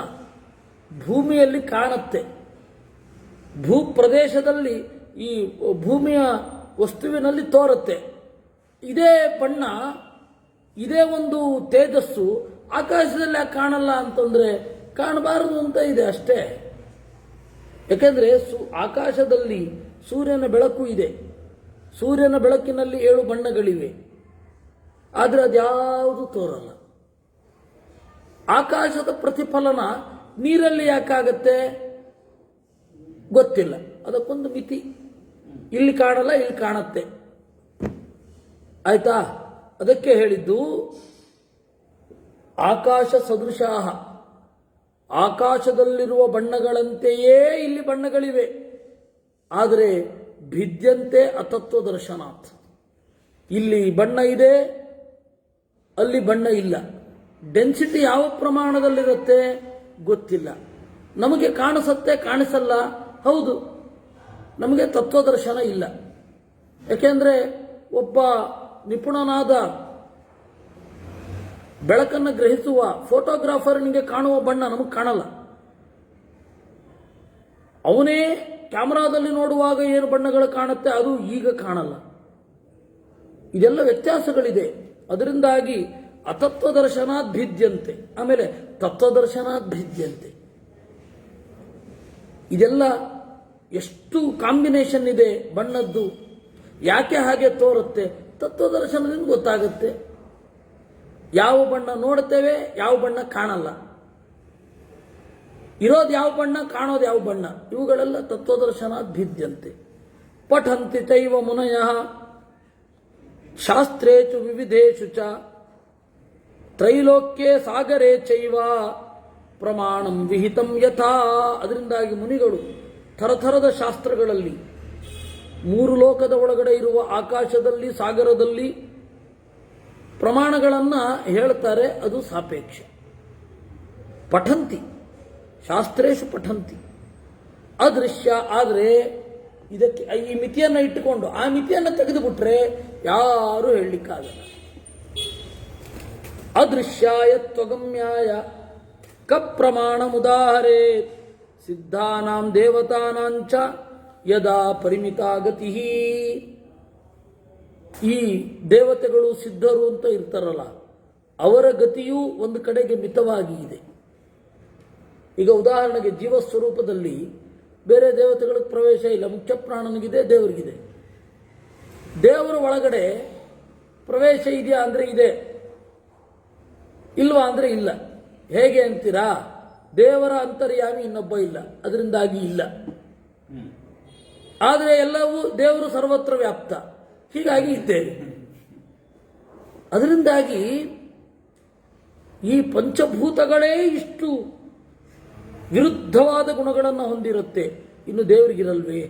ಭೂಮಿಯಲ್ಲಿ ಕಾಣುತ್ತೆ. ಭೂಪ್ರದೇಶದಲ್ಲಿ ಈ ಭೂಮಿಯ ವಸ್ತುವಿನಲ್ಲಿ ತೋರುತ್ತೆ. ಇದೇ ಬಣ್ಣ, ಇದೇ ಒಂದು ತೇಜಸ್ಸು ಆಕಾಶದಲ್ಲಿ ಯಾಕೆ ಕಾಣಲ್ಲ ಅಂತಂದ್ರೆ ಕಾಣಬಾರದು ಅಂತ ಇದೆ ಅಷ್ಟೇ. ಯಾಕೆಂದ್ರೆ ಆಕಾಶದಲ್ಲಿ ಸೂರ್ಯನ ಬೆಳಕು ಇದೆ, ಸೂರ್ಯನ ಬೆಳಕಿನಲ್ಲಿ 7 ಬಣ್ಣಗಳಿವೆ, ಆದರೆ ಅದ್ಯಾವುದು ತೋರಲ್ಲ. ಆಕಾಶದ ಪ್ರತಿಫಲನ ನೀರಲ್ಲಿ ಯಾಕಾಗತ್ತೆ ಗೊತ್ತಿಲ್ಲ. ಅದಕ್ಕೊಂದು ಮಿತಿ. ಇಲ್ಲಿ ಕಾಣಲ್ಲ, ಇಲ್ಲಿ ಕಾಣತ್ತೆ. ಆಯ್ತಾ? ಅದಕ್ಕೆ ಹೇಳಿದ್ದು ಆಕಾಶ ಸದೃಶಾಹ, ಆಕಾಶದಲ್ಲಿರುವ ಬಣ್ಣಗಳಂತೆಯೇ ಇಲ್ಲಿ ಬಣ್ಣಗಳಿವೆ. ಆದರೆ ಭಿದ್ಯಂತೆ ಅತತ್ವ ದರ್ಶನಾತ್. ಇಲ್ಲಿ ಬಣ್ಣ ಇದೆ, ಅಲ್ಲಿ ಬಣ್ಣ ಇಲ್ಲ. ಡೆನ್ಸಿಟಿ ಯಾವ ಪ್ರಮಾಣದಲ್ಲಿರುತ್ತೆ ಗೊತ್ತಿಲ್ಲ. ನಮಗೆ ಕಾಣಿಸುತ್ತೆ, ಕಾಣಿಸಲ್ಲ. ಹೌದು, ನಮಗೆ ತತ್ವದರ್ಶನ ಇಲ್ಲ. ಯಾಕೆಂದ್ರೆ ಒಬ್ಬ ನಿಪುಣನಾದ ಬೆಳಕನ್ನು ಗ್ರಹಿಸುವ ಫೋಟೋಗ್ರಾಫರ್ನಿಗೆ ಕಾಣುವ ಬಣ್ಣ ನಮಗೆ ಕಾಣಲ್ಲ. ಅವನೇ ಕ್ಯಾಮರಾದಲ್ಲಿ ನೋಡುವಾಗ ಏನು ಬಣ್ಣಗಳು ಕಾಣುತ್ತೆ ಅದು ಈಗ ಕಾಣಲ್ಲ. ಇದೆಲ್ಲ ವ್ಯತ್ಯಾಸಗಳಿದೆ. ಅದರಿಂದಾಗಿ ಅತತ್ವದರ್ಶನಾತ್ ಭಿದ್ಯಂತೆ, ಆಮೇಲೆ ತತ್ವದರ್ಶನಾತ್ ಭಿದ್ಯಂತೆ. ಇದೆಲ್ಲ ಎಷ್ಟು ಕಾಂಬಿನೇಷನ್ ಇದೆ ಬಣ್ಣದ್ದು. ಯಾಕೆ ಹಾಗೆ ತೋರುತ್ತೆ? ತತ್ವದರ್ಶನದಿಂದ ಗೊತ್ತಾಗುತ್ತೆ. ಯಾವ ಬಣ್ಣ ನೋಡ್ತೇವೆ, ಯಾವ ಬಣ್ಣ ಕಾಣಲ್ಲ. ಇರೋದು ಯಾವ ಬಣ್ಣ, ಕಾಣೋದು ಯಾವ ಬಣ್ಣ, ಇವುಗಳೆಲ್ಲ ತತ್ವದರ್ಶನ ಭಿದ್ಯಂತೆ. ಪಠಂತಿ ಚೈವ ಮುನಯಃ ಶಾಸ್ತ್ರೇಚು ವಿವಿಧೇಷು ಚ ತ್ರೈಲೋಕ್ಯೆ ಸಾಗರೇ ಚೈವ ಪ್ರಮಾಣಂ ವಿಹಿತಂ ಯಥಾ. ಅದರಿಂದಾಗಿ ಮುನಿಗಳು ಥರಥರದ ಶಾಸ್ತ್ರಗಳಲ್ಲಿ ಮೂರು ಲೋಕದ ಒಳಗಡೆ ಇರುವ ಆಕಾಶದಲ್ಲಿ, ಸಾಗರದಲ್ಲಿ ಪ್ರಮಾಣಗಳನ್ನು ಹೇಳ್ತಾರೆ. ಅದು ಸಾಪೇಕ್ಷ. ಪಠಂತಿ ಶಾಸ್ತ್ರೇಶು ಪಠಂತಿ ಅದೃಶ್ಯ. ಆದರೆ ಇದಕ್ಕೆ ಈ ಮಿತಿಯನ್ನು ಇಟ್ಟುಕೊಂಡು ಆ ಮಿತಿಯನ್ನು ತೆಗೆದುಬಿಟ್ರೆ ಯಾರೂ ಹೇಳಲಿಕ್ಕಾಗಲ್ಲ. ಅದೃಶ್ಯಾಯ ತ್ವಗಮ್ಯಾಯ ಕಪ್ರಮಾಣ ಮುದಾಹರೇ ಸಿದ್ಧಾನಾಂ ದೇವತಾನಾಂಚ ಯದಾ ಪರಿಮಿತಾ ಗತಿ. ಈ ದೇವತೆಗಳು ಸಿದ್ಧರು ಅಂತ ಇರ್ತಾರಲ್ಲ, ಅವರ ಗತಿಯೂ ಒಂದು ಕಡೆಗೆ ಮಿತವಾಗಿ ಇದೆ. ಈಗ ಉದಾಹರಣೆಗೆ ಜೀವಸ್ವರೂಪದಲ್ಲಿ ಬೇರೆ ದೇವತೆಗಳಿಗೆ ಪ್ರವೇಶ ಇಲ್ಲ. ಮುಖ್ಯ ಪ್ರಾಣನಿಗಿದೆ, ದೇವರಿಗಿದೆ. ದೇವರ ಒಳಗಡೆ ಪ್ರವೇಶ ಇದೆಯಾ ಅಂದರೆ ಇದೆ, ಇಲ್ವಾ ಅಂದರೆ ಇಲ್ಲ. ಹೇಗೆ ಅಂತೀರಾ? ದೇವರ ಅಂತರ್ಯಾಮಿ ಇನ್ನೊಬ್ಬ ಇಲ್ಲ, ಅದರಿಂದಾಗಿ ಇಲ್ಲ. ಆದರೆ ಎಲ್ಲವೂ ದೇವರು ಸರ್ವತ್ರ ವ್ಯಾಪ್ತ, ಹೀಗಾಗಿ ಇದ್ದೇವೆ. ಅದರಿಂದಾಗಿ ಈ ಪಂಚಭೂತಗಳೇ ಇಷ್ಟು ವಿರುದ್ಧವಾದ ಗುಣಗಳನ್ನು ಹೊಂದಿರುತ್ತೆ, ಇನ್ನು ದೇವರಿಗಿರಲ್ವೇ?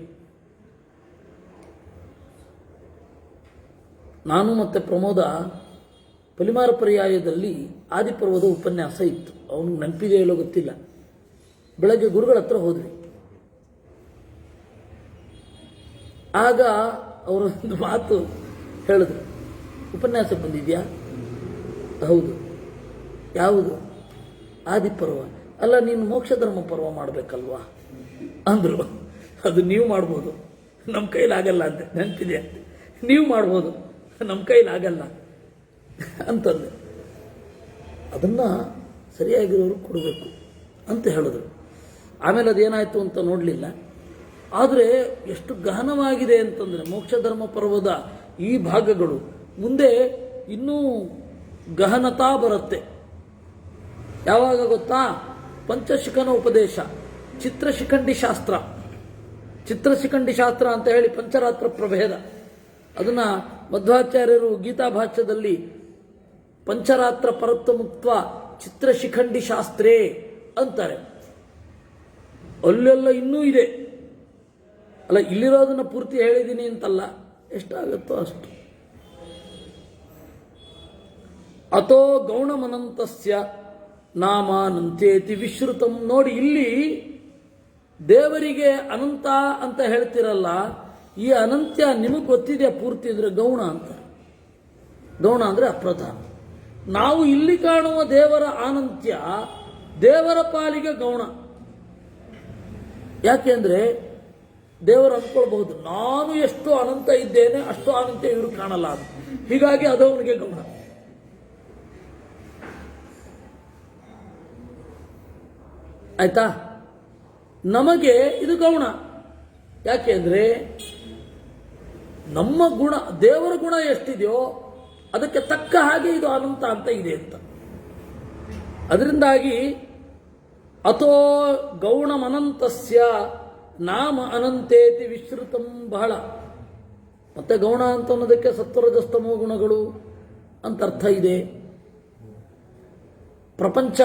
ನಾನು ಮತ್ತೆ ಪ್ರಮೋದ ಪಲಿಮಾರ ಪರ್ಯಾಯದಲ್ಲಿ ಆದಿಪರ್ವದ ಉಪನ್ಯಾಸ ಇತ್ತು. ಅವನಿಗೆ ನೆನಪಿದೆ ಇಲ್ಲೋ ಗೊತ್ತಿಲ್ಲ. ಬೆಳಗ್ಗೆ ಗುರುಗಳ ಹತ್ರ ಹೋದ್ವಿ. ಆಗ ಅವರೊಂದು ಮಾತು ಹೇಳಿದ್ರು, ಉಪನ್ಯಾಸ ಬಂದಿದ್ಯಾ? ಹೌದು. ಯಾವುದು? ಆದಿಪರ್ವ. ಅಲ್ಲ, ನೀನು ಮೋಕ್ಷ ಧರ್ಮ ಪರ್ವ ಮಾಡಬೇಕಲ್ವಾ ಅಂದರು. ಅದು ನೀವು ಮಾಡ್ಬೋದು, ನಮ್ಮ ಕೈಲಾಗಲ್ಲ ಅಂತ. ನೆನಪಿದೆ, ನೀವು ಮಾಡ್ಬೋದು, ನಮ್ಮ ಕೈಲಾಗಲ್ಲ ಅಂತಂದೆ. ಅದನ್ನು ಸರಿಯಾಗಿರೋರು ಕೊಡಬೇಕು ಅಂತ ಹೇಳಿದ್ರು. ಆಮೇಲೆ ಅದೇನಾಯಿತು ಅಂತ ನೋಡಲಿಲ್ಲ. ಆದರೆ ಎಷ್ಟು ಗಹನವಾಗಿದೆ ಅಂತಂದರೆ ಮೋಕ್ಷ ಧರ್ಮ ಪರ್ವದ ಈ ಭಾಗಗಳು ಮುಂದೆ ಇನ್ನೂ ಗಹನತಾ ಬರುತ್ತೆ. ಯಾವಾಗ ಗೊತ್ತಾ? ಪಂಚಶಿಖನ ಉಪದೇಶ, ಚಿತ್ರಶಿಖಂಡಿ ಶಾಸ್ತ್ರ. ಚಿತ್ರಶಿಖಂಡಿ ಶಾಸ್ತ್ರ ಅಂತ ಹೇಳಿ ಪಂಚರಾತ್ರ ಪ್ರಭೇದ. ಅದನ್ನು ಮಧ್ವಾಚಾರ್ಯರು ಗೀತಾ ಭಾಷ್ಯದಲ್ಲಿ ಪಂಚರಾತ್ರ ಪರತ್ವ ಮುಕ್ತ ಚಿತ್ರಶಿಖಂಡಿ ಶಾಸ್ತ್ರೇ ಅಂತಾರೆ. ಅಲ್ಲೆಲ್ಲ ಇನ್ನೂ ಇದೆ. ಅಲ್ಲ, ಇಲ್ಲಿರೋದನ್ನು ಪೂರ್ತಿ ಹೇಳಿದ್ದೀನಿ ಅಂತಲ್ಲ, ಎಷ್ಟಾಗುತ್ತೋ ಅಷ್ಟು. ಅಥೋ ಗೌಣಮನಂತಸ್ಯ ನಾಮಾನಂತೇತಿ ವಿಶ್ರುತಂ. ನೋಡಿ, ಇಲ್ಲಿ ದೇವರಿಗೆ ಅನಂತ ಅಂತ ಹೇಳ್ತಿರಲ್ಲ, ಈ ಅನಂತ್ಯ ನಿಮಗೆ ಗೊತ್ತಿದೆ ಪೂರ್ತಿ ಇದ್ರೆ ಗೌಣ ಅಂತ. ಗೌಣ ಅಂದರೆ ಅಪ್ರಧಾನ. ನಾವು ಇಲ್ಲಿ ಕಾಣುವ ದೇವರ ಅನಂತ್ಯ ದೇವರ ಪಾಲಿಗೆ ಗೌಣ. ಯಾಕೆಂದ್ರೆ ದೇವರು ಅಂದ್ಕೊಳ್ಬಹುದು, ನಾನು ಎಷ್ಟು ಅನಂತ ಇದ್ದೇನೆ ಅಷ್ಟು ಅನಂತ ಇವರು ಕಾಣಲ್ಲ ಅಂತ. ಹೀಗಾಗಿ ಅದು ಅವನಿಗೆ ಗೌಣ. ಆಯ್ತಾ? ನಮಗೆ ಇದು ಗೌಣ. ಯಾಕೆಂದ್ರೆ ನಮ್ಮ ಗುಣ, ದೇವರ ಗುಣ ಎಷ್ಟಿದೆಯೋ ಅದಕ್ಕೆ ತಕ್ಕ ಹಾಗೆ ಇದು ಅನಂತ ಅಂತ ಇದೆ ಅಂತ. ಅದರಿಂದಾಗಿ ಅಥೋ ಗೌಣಮನಂತಸ್ಯ ನಾಮ ಅನಂತೇತಿ ವಿಶ್ರುತಂ. ಬಹಳ. ಮತ್ತೆ ಗೌಣ ಅಂತ ಅನ್ನೋದಕ್ಕೆ ಸತ್ವರಜಸ್ತಮೋ ಗುಣಗಳು ಅಂತ ಅರ್ಥ ಇದೆ. ಪ್ರಪಂಚ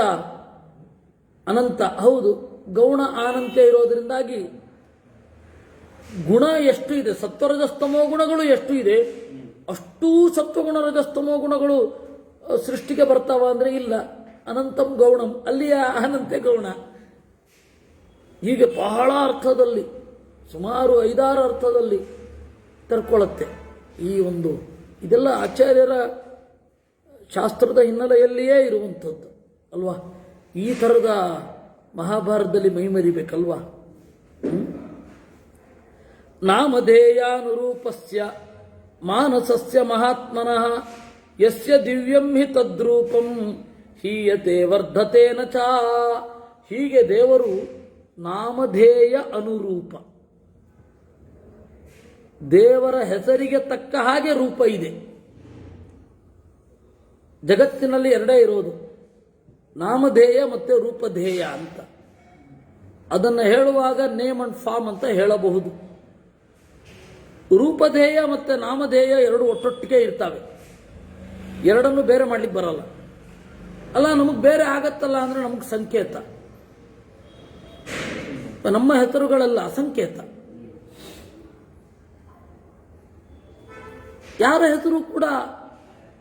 ಅನಂತ, ಹೌದು. ಗೌಣ ಅನಂತ್ಯ ಇರೋದ್ರಿಂದಾಗಿ ಗುಣ ಎಷ್ಟು ಇದೆ, ಸತ್ವರಜಸ್ತಮೋ ಗುಣಗಳು ಎಷ್ಟು ಇದೆ, ಅಷ್ಟೂ ಸತ್ವಗುಣ ರಜಸ್ತಮೋ ಗುಣಗಳು ಸೃಷ್ಟಿಗೆ ಬರ್ತಾವ ಅಂದರೆ ಇಲ್ಲ. ಅನಂತಂ ಗೌಣಂ, ಅಲ್ಲಿಯ ಅನಂತ್ಯ ಗೌಣ. ಹೀಗೆ ಬಹಳ ಅರ್ಥದಲ್ಲಿ, ಸುಮಾರು 5-6 ಅರ್ಥದಲ್ಲಿ ತರ್ಕೊಳ್ಳುತ್ತೆ ಈ ಒಂದು. ಇದೆಲ್ಲ ಆಚಾರ್ಯರ ಶಾಸ್ತ್ರದ ಹಿನ್ನೆಲೆಯಲ್ಲಿಯೇ ಇರುವಂಥದ್ದು ಅಲ್ವಾ? ಈ ಥರದ ಮಹಾಭಾರತದಲ್ಲಿ ಮೈಮರಿಬೇಕಲ್ವಾ? ನಾಮಧೇಯಾನುರೂಪಸ್ಯ ಮಾನಸಸ್ಯ ಮಹಾತ್ಮನಃ ಯಸ್ಯ ದಿವ್ಯಂ ಹಿ ತದ್ರೂಪಂ ಹೀಯತೆ ವರ್ಧತೇನ ಚ. ಹೀಗೆ ದೇವರು ನಾಮಧೇಯ ಅನುರೂಪ, ದೇವರ ಹೆಸರಿಗೆ ತಕ್ಕ ಹಾಗೆ ರೂಪ ಇದೆ. ಜಗತ್ತಿನಲ್ಲಿ ಎರಡೇ ಇರೋದು, ನಾಮಧೇಯ ಮತ್ತು ರೂಪಧೇಯ ಅಂತ. ಅದನ್ನು ಹೇಳುವಾಗ ನೇಮ್ ಅಂಡ್ ಫಾರ್ಮ್ ಅಂತ ಹೇಳಬಹುದು. ರೂಪಧೇಯ ಮತ್ತು ನಾಮಧೇಯ ಎರಡು ಒಟ್ಟೊಟ್ಟಿಗೆ ಇರ್ತವೆ, ಎರಡನ್ನು ಬೇರೆ ಮಾಡ್ಲಿಕ್ಕೆ ಬರಲ್ಲ. ಅಲ್ಲ, ನಮಗೆ ಬೇರೆ ಆಗತ್ತಲ್ಲ ಅಂದರೆ ನಮಗೆ ಸಂಕೇತ. ನಮ್ಮ ಹೆಸರುಗಳೆಲ್ಲ ಸಂಕೇತ. ಯಾರ ಹೆಸರು ಕೂಡ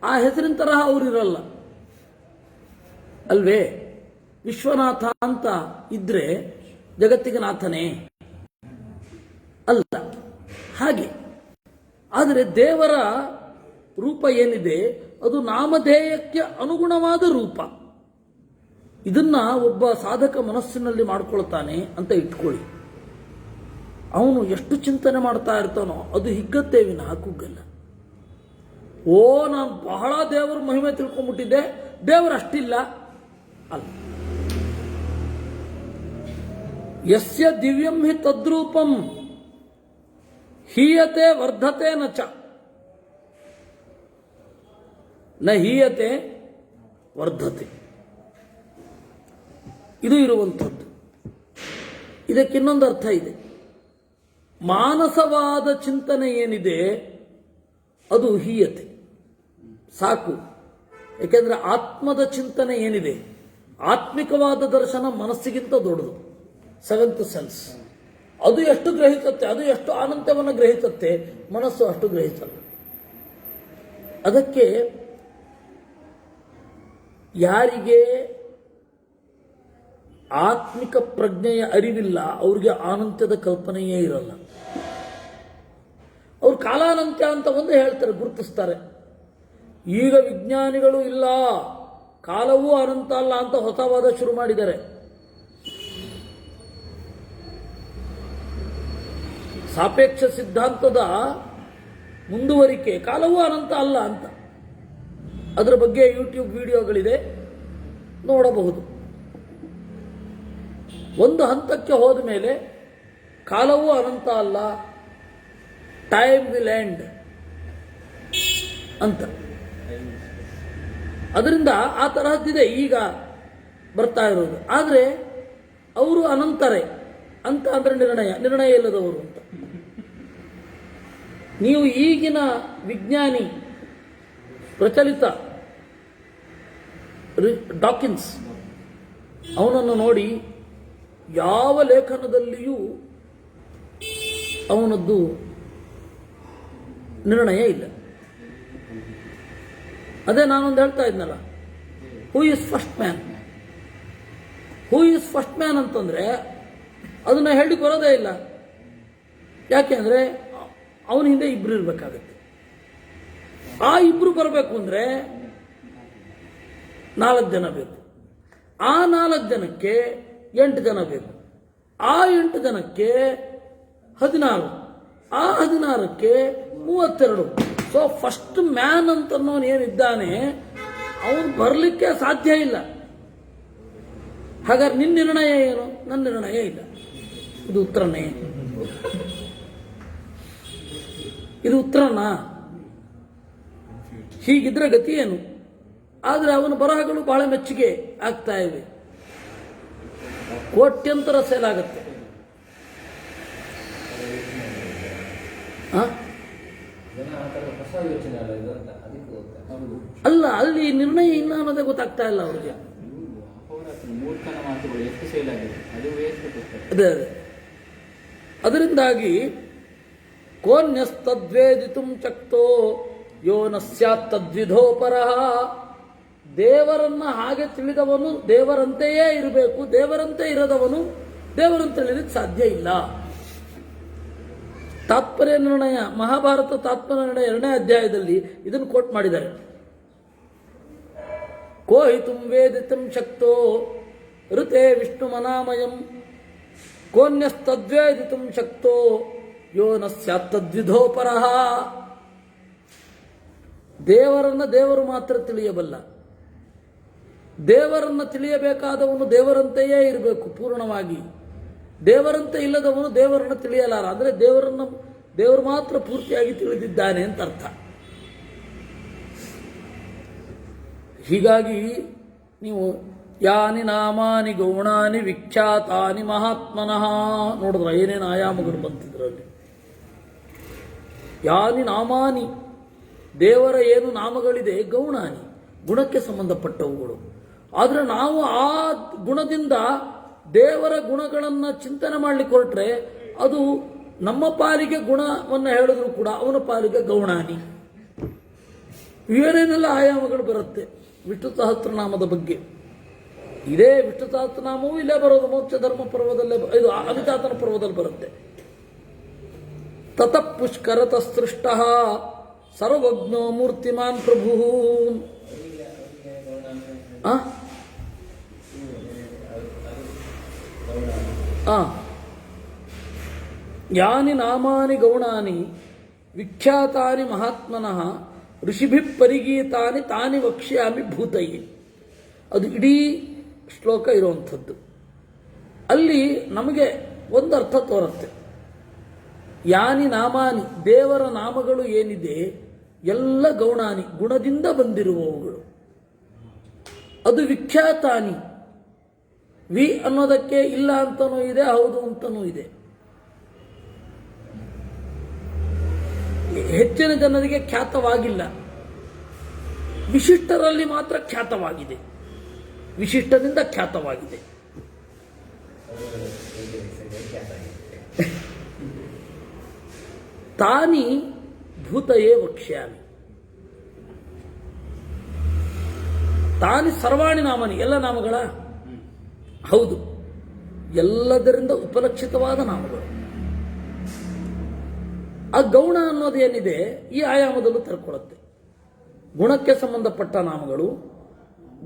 ಆ ಹೆಸರಿನ ತರಹ ಅವರಿರಲ್ಲ ಅಲ್ವೇ. ವಿಶ್ವನಾಥ ಅಂತ ಇದ್ರೆ ಜಗತ್ತಿಗೆ ನಾಥನೇ ಅಲ್ಲ. ಹಾಗೆ ಆದರೆ ದೇವರ ರೂಪ ಏನಿದೆ ಅದು ನಾಮಧೇಯಕ್ಕೆ ಅನುಗುಣವಾದ ರೂಪ. ಇದನ್ನ ಒಬ್ಬ ಸಾಧಕ ಮನಸ್ಸಿನಲ್ಲಿ ಮಾಡ್ಕೊಳ್ತಾನೆ ಅಂತ ಇಟ್ಕೊಳ್ಳಿ. ಅವನು ಎಷ್ಟು ಚಿಂತನೆ ಮಾಡ್ತಾ ಇರ್ತಾನೋ ಅದು ಹಿಗ್ಗತ್ತೆ ವಿನಃ ಕುಗ್ಗಲ್ಲ. ಓ, ನಾನು ಬಹಳ ದೇವರ ಮಹಿಮೆ ತಿಳ್ಕೊಂಡ್ಬಿಟ್ಟಿದ್ದೆ, ದೇವರು ಅಷ್ಟಿಲ್ಲ ಅಲ್ಲ. ಯಸ್ಯ ದಿವ್ಯಂ ಹಿ ತದ್ರೂಪಂ ಹೀಯತೆ ವರ್ಧತೆ ನಚ ನ ಹೀಯತೆ ವರ್ಧತೆ. ಇದು ಇರುವಂಥದ್ದು. ಇದಕ್ಕಿನ್ನೊಂದು ಅರ್ಥ ಇದೆ. ಮಾನಸವಾದ ಚಿಂತನೆ ಏನಿದೆ ಅದು ಹೀಯತೆ, ಸಾಕು. ಯಾಕೆಂದ್ರೆ ಆತ್ಮದ ಚಿಂತನೆ ಏನಿದೆ, ಆತ್ಮಿಕವಾದ ದರ್ಶನ ಮನಸ್ಸಿಗಿಂತ ದೊಡ್ಡದು. ಸೆವೆಂತ್ ಸೆನ್ಸ್ ಅದು ಎಷ್ಟು ಗ್ರಹಿಸುತ್ತೆ, ಅದು ಎಷ್ಟು ಆನಂದವನ್ನು ಗ್ರಹಿಸುತ್ತೆ, ಮನಸ್ಸು ಅಷ್ಟು ಗ್ರಹಿಸಲ್ಲ. ಅದಕ್ಕೆ ಯಾರಿಗೆ ಆತ್ಮಿಕ ಪ್ರಜ್ಞೆಯ ಅರಿವಿಲ್ಲ ಅವ್ರಿಗೆ ಆನಂತ್ಯದ ಕಲ್ಪನೆಯೇ ಇರಲ್ಲ. ಅವ್ರು ಕಾಲಾನಂತ್ಯ ಅಂತ ಒಂದು ಹೇಳ್ತಾರೆ, ಗುರುತಿಸ್ತಾರೆ. ಈಗ ವಿಜ್ಞಾನಿಗಳು ಇಲ್ಲ, ಕಾಲವೂ ಅನಂತ ಅಲ್ಲ ಅಂತ ಹೊಸ ವಾದ ಶುರು ಮಾಡಿದ್ದಾರೆ. ಸಾಪೇಕ್ಷ ಸಿದ್ಧಾಂತದ ಮುಂದುವರಿಕೆ ಕಾಲವೂ ಅನಂತ ಅಲ್ಲ ಅಂತ. ಅದರ ಬಗ್ಗೆ ಯೂಟ್ಯೂಬ್ ವಿಡಿಯೋಗಳಿದೆ, ನೋಡಬಹುದು. ಒಂದು ಹಂತಕ್ಕೆ ಹೋದ ಮೇಲೆ ಕಾಲವೂ ಅನಂತ ಅಲ್ಲ, ಟೈಮ್ ವಿಲ್ ಎಂಡ್ ಅಂತ. ಅದರಿಂದ ಆ ತರಹದ್ದಿದೆ ಈಗ ಬರ್ತಾ ಇರೋದು. ಆದರೆ ಅವರು ಅನಂತರೇ ಅಂತ ಅಂದ್ರೆ ನಿರ್ಣಯ ಇಲ್ಲದವರು ಅಂತ. ನೀವು ಈಗಿನ ವಿಜ್ಞಾನಿ ಪ್ರಚಲಿತ ಡಾಕಿನ್ಸ್ ಅವನನ್ನು ನೋಡಿ, ಯಾವ ಲೇಖನದಲ್ಲಿಯೂ ಅವನದ್ದು ನಿರ್ಣಯ ಇಲ್ಲ. ಅದೇ ನಾನೊಂದು ಹೇಳ್ತಾ ಇದ್ನಲ್ಲ, who is first man. Who is first man ಅಂತಂದ್ರೆ ಅದನ್ನ ಹೇಳಿ ಬರೋದೇ ಇಲ್ಲ. ಯಾಕೆಂದ್ರೆ ಅವನ ಹಿಂದೆ ಇಬ್ರು ಇರಬೇಕಾಗತ್ತೆ. ಆ ಇಬ್ರು ಬರಬೇಕು ಅಂದ್ರೆ 4 ಜನ ಬೇಕು. ಆ 4 ಜನಕ್ಕೆ 8 ಜನ ಬೇಕು. ಆ 8 ಜನಕ್ಕೆ 16, ಆ 16ಕ್ಕೆ 32. ಸೊ ಫಸ್ಟ್ ಮ್ಯಾನ್ ಅಂತನ್ನೋನು ಏನಿದ್ದಾನೆ ಅವನು ಬರಲಿಕ್ಕೆ ಸಾಧ್ಯ ಇಲ್ಲ. ಹಾಗಾದ್ರೆ ನಿನ್ನ ನಿರ್ಣಯ ಏನು? ನನ್ನ ನಿರ್ಣಯ ಇಲ್ಲ. ಇದು ಉತ್ತರನೇ? ಇದು ಉತ್ತರನಾ? ಹೀಗಿದ್ರೆ ಗತಿ ಏನು? ಆದರೆ ಅವನ ಬರಹಗಳು ಬಹಳ ಮೆಚ್ಚುಗೆ ಆಗ್ತಾ ಇವೆ, ಕೋಟ್ಯಂತರ ಸೇಲ್ ಆಗತ್ತೆ. ಅಲ್ಲ, ಅಲ್ಲಿ ನಿರ್ಣಯ ಇಲ್ಲ ಅನ್ನೋದೇ ಗೊತ್ತಾಗ್ತಾ ಇಲ್ಲ ಅವ್ರಿಗೆ. ಅದೇ ಅದರಿಂದಾಗಿ ಕೋನ್ಯಸ್ತದ್ವೇದಿತು ಚಕ್ತೋ ಯೋ ನ ಸ್ಯಾತ್ ತದ್ವಿಧೋಪರಃ. ದೇವರನ್ನ ಹಾಗೆ ತಿಳಿದವನು ದೇವರಂತೆಯೇ ಇರಬೇಕು, ದೇವರಂತೆ ಇರದವನು ದೇವರನ್ನು ತಿಳಿಲಿಕ್ಕೆ ಸಾಧ್ಯ ಇಲ್ಲ. ತಾತ್ಪರ್ಯ ನಿರ್ಣಯ, ಮಹಾಭಾರತ ತಾತ್ಪರ್ಯ ನಿರ್ಣಯ 2ನೇ ಅಧ್ಯಾಯದಲ್ಲಿ ಇದನ್ನು ಕೋಟ್ ಮಾಡಿದ್ದಾರೆ. ಕೋಹಿತುಂ ವೇದಿತಂ ಶಕ್ತೋ ಋತೆ ವಿಷ್ಣು ಮನಾಮಯಂ ಕೋನ್ಯಸ್ತದ್ವೇದಿತುಂ ಶಕ್ತೋ ಯೋ ನ ಸ್ಯಾತ್ ತದ್ವಿಧೋಪರಃ. ದೇವರನ್ನ ದೇವರು ಮಾತ್ರ ತಿಳಿಯಬಲ್ಲ. ದೇವರನ್ನ ತಿಳಿಯಬೇಕಾದವನು ದೇವರಂತೆಯೇ ಇರಬೇಕು ಪೂರ್ಣವಾಗಿ. ದೇವರಂತೆ ಇಲ್ಲದವನು ದೇವರನ್ನು ತಿಳಿಯಲಾರ. ಅಂದರೆ ದೇವರು ಮಾತ್ರ ಪೂರ್ತಿಯಾಗಿ ತಿಳಿದಿದ್ದಾನೆ ಅಂತ ಅರ್ಥ. ಹೀಗಾಗಿ ನೀವು ಯಾನಿ ನಾಮಾನಿ ಗೌಣಾನಿ ವಿಖ್ಯಾತಾನಿ ಮಹಾತ್ಮನಃ ನೋಡಿದ್ರ ಏನೇನು ಆಯಾಮಗಳು ಬಂತಿದ್ರಲ್ಲಿ. ಯಾನಿ ನಾಮಾನಿ, ದೇವರ ಏನು ನಾಮಗಳಿದೆ, ಗೌಣಾನಿ ಗುಣಕ್ಕೆ ಸಂಬಂಧಪಟ್ಟವುಗಳು. ಆದರೆ ನಾವು ಆ ಗುಣದಿಂದ ದೇವರ ಗುಣಗಳನ್ನು ಚಿಂತನೆ ಮಾಡಲಿಕ್ಕೆ ಹೊರಟ್ರೆ ಅದು ನಮ್ಮ ಪಾಲಿಗೆ ಗುಣವನ್ನು ಹೇಳಿದ್ರು ಕೂಡ ಅವನ ಪಾಲಿಗೆ ಗೌಣಾನಿ ಏನೇನೆಲ್ಲ ಆಯಾಮಗಳು ಬರುತ್ತೆ ವಿಷ್ಣು ಸಹಸ್ರನಾಮದ ಬಗ್ಗೆ. ಇದೇ ವಿಷ್ಣು ಸಹಸ್ರನಾಮವು ಇಲ್ಲೇ ಬರೋದು, ಮೋಕ್ಷ ಧರ್ಮ ಪರ್ವದಲ್ಲೇ, ಇದು ಅಭಿಜಾತನ ಪರ್ವದಲ್ಲಿ ಬರುತ್ತೆ. ತತಃ ಪುಷ್ಕರತ ಸೃಷ್ಟ ಸರ್ವಜ್ಞೋ ಮೂರ್ತಿಮಾನ್ ಪ್ರಭು. ಯಾನಿ ನಾಮಾನಿ ಗೌಣಾನಿ ವಿಖ್ಯಾತಾನಿ ಮಹಾತ್ಮನಃ ಋಷಿಭಿ ಪರಿಗೀತಾನಿ ತಾನಿ ವಕ್ಷ್ಯಾಮಿ ಭೂತೈ. ಅದು ಇಡೀ ಶ್ಲೋಕ ಇರುವಂಥದ್ದು. ಅಲ್ಲಿ ನಮಗೆ ಒಂದು ಅರ್ಥ ತೋರುತ್ತೆ. ಯಾನಿ ನಾಮಾನಿ, ದೇವರ ನಾಮಗಳು ಏನಿದೆ ಎಲ್ಲ ಗೌಣಾನಿ, ಗುಣದಿಂದ ಬಂದಿರುವವುಗಳು. ಅದು ವಿಖ್ಯಾತಾನಿ, ವಿ ಅನ್ನೋದಕ್ಕೆ ಇಲ್ಲ ಅಂತನೂ ಇದೆ, ಹೌದು ಅಂತನೂ ಇದೆ. ಹೆಚ್ಚಿನ ಜನರಿಗೆ ಖ್ಯಾತವಾಗಿಲ್ಲ, ವಿಶಿಷ್ಟರಲ್ಲಿ ಮಾತ್ರ ಖ್ಯಾತವಾಗಿದೆ, ವಿಶಿಷ್ಟದಿಂದ ಖ್ಯಾತವಾಗಿದೆ. ತಾನಿ ಭೂತಯೇ ವಕ್ಷ್ಯಾಮಿ. ತಾನಿ ಸರ್ವಾಣಿ ನಾಮನಿ, ಎಲ್ಲ ನಾಮಗಳ ಹೌದು, ಎಲ್ಲದರಿಂದ ಉಪಲಕ್ಷಿತವಾದ ನಾಮಗಳು. ಆ ಗೌಣ ಅನ್ನೋದೇನಿದೆ ಈ ಆಯಾಮದಲ್ಲೂ ತರ್ಕೊಳ್ಳುತ್ತೆ. ಗುಣಕ್ಕೆ ಸಂಬಂಧಪಟ್ಟ ನಾಮಗಳು,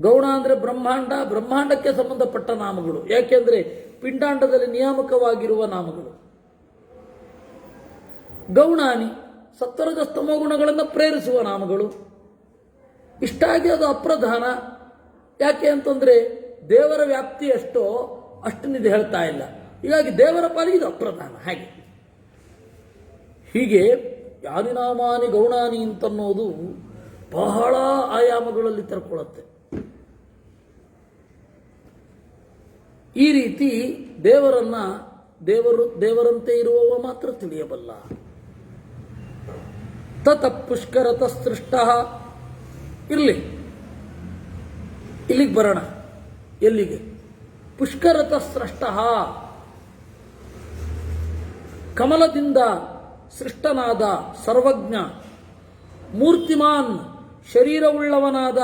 ಗೌಣ ಅಂದರೆ ಬ್ರಹ್ಮಾಂಡ, ಬ್ರಹ್ಮಾಂಡಕ್ಕೆ ಸಂಬಂಧಪಟ್ಟ ನಾಮಗಳು, ಯಾಕೆಂದ್ರೆ ಪಿಂಡಾಂಡದಲ್ಲಿ ನಿಯಾಮಕವಾಗಿರುವ ನಾಮಗಳು. ಗೌಣಾನಿ, ಸತ್ವರಜ ಸ್ತಮೋ ಗುಣಗಳನ್ನು ಪ್ರೇರಿಸುವ ನಾಮಗಳು. ಇಷ್ಟಾಗಿ ಅದು ಅಪ್ರಧಾನ. ಯಾಕೆ ಅಂತಂದ್ರೆ ದೇವರ ವ್ಯಾಪ್ತಿ ಎಷ್ಟೋ ಅಷ್ಟನ್ನಿದೆ ಹೇಳ್ತಾ ಇಲ್ಲ, ಹೀಗಾಗಿ ದೇವರ ಪಾಲಿಗೆ ಇದು ಅಪ್ರಧಾನ. ಹೀಗೆ ಯಾದಿನಾಮಾನಿ ಗೌಣಾನಿ ಅಂತನ್ನೋದು ಬಹಳ ಆಯಾಮಗಳಲ್ಲಿ ತರ್ಕೊಳ್ಳುತ್ತೆ. ಈ ರೀತಿ ದೇವರನ್ನ ದೇವರಂತೆ ಇರುವವ ಮಾತ್ರ ತಿಳಿಯಬಲ್ಲ. ತತಃ ಪುಷ್ಕರತ ಸೃಷ್ಟ. ಇಲ್ಲಿಗೆ ಬರೋಣ. ಎಲ್ಲಿಗೆ? ಪುಷ್ಕರತ ಸೃಷ್ಟ, ಕಮಲದಿಂದ ಸೃಷ್ಟನಾದ ಸರ್ವಜ್ಞ, ಮೂರ್ತಿಮಾನ್, ಶರೀರವುಳ್ಳವನಾದ.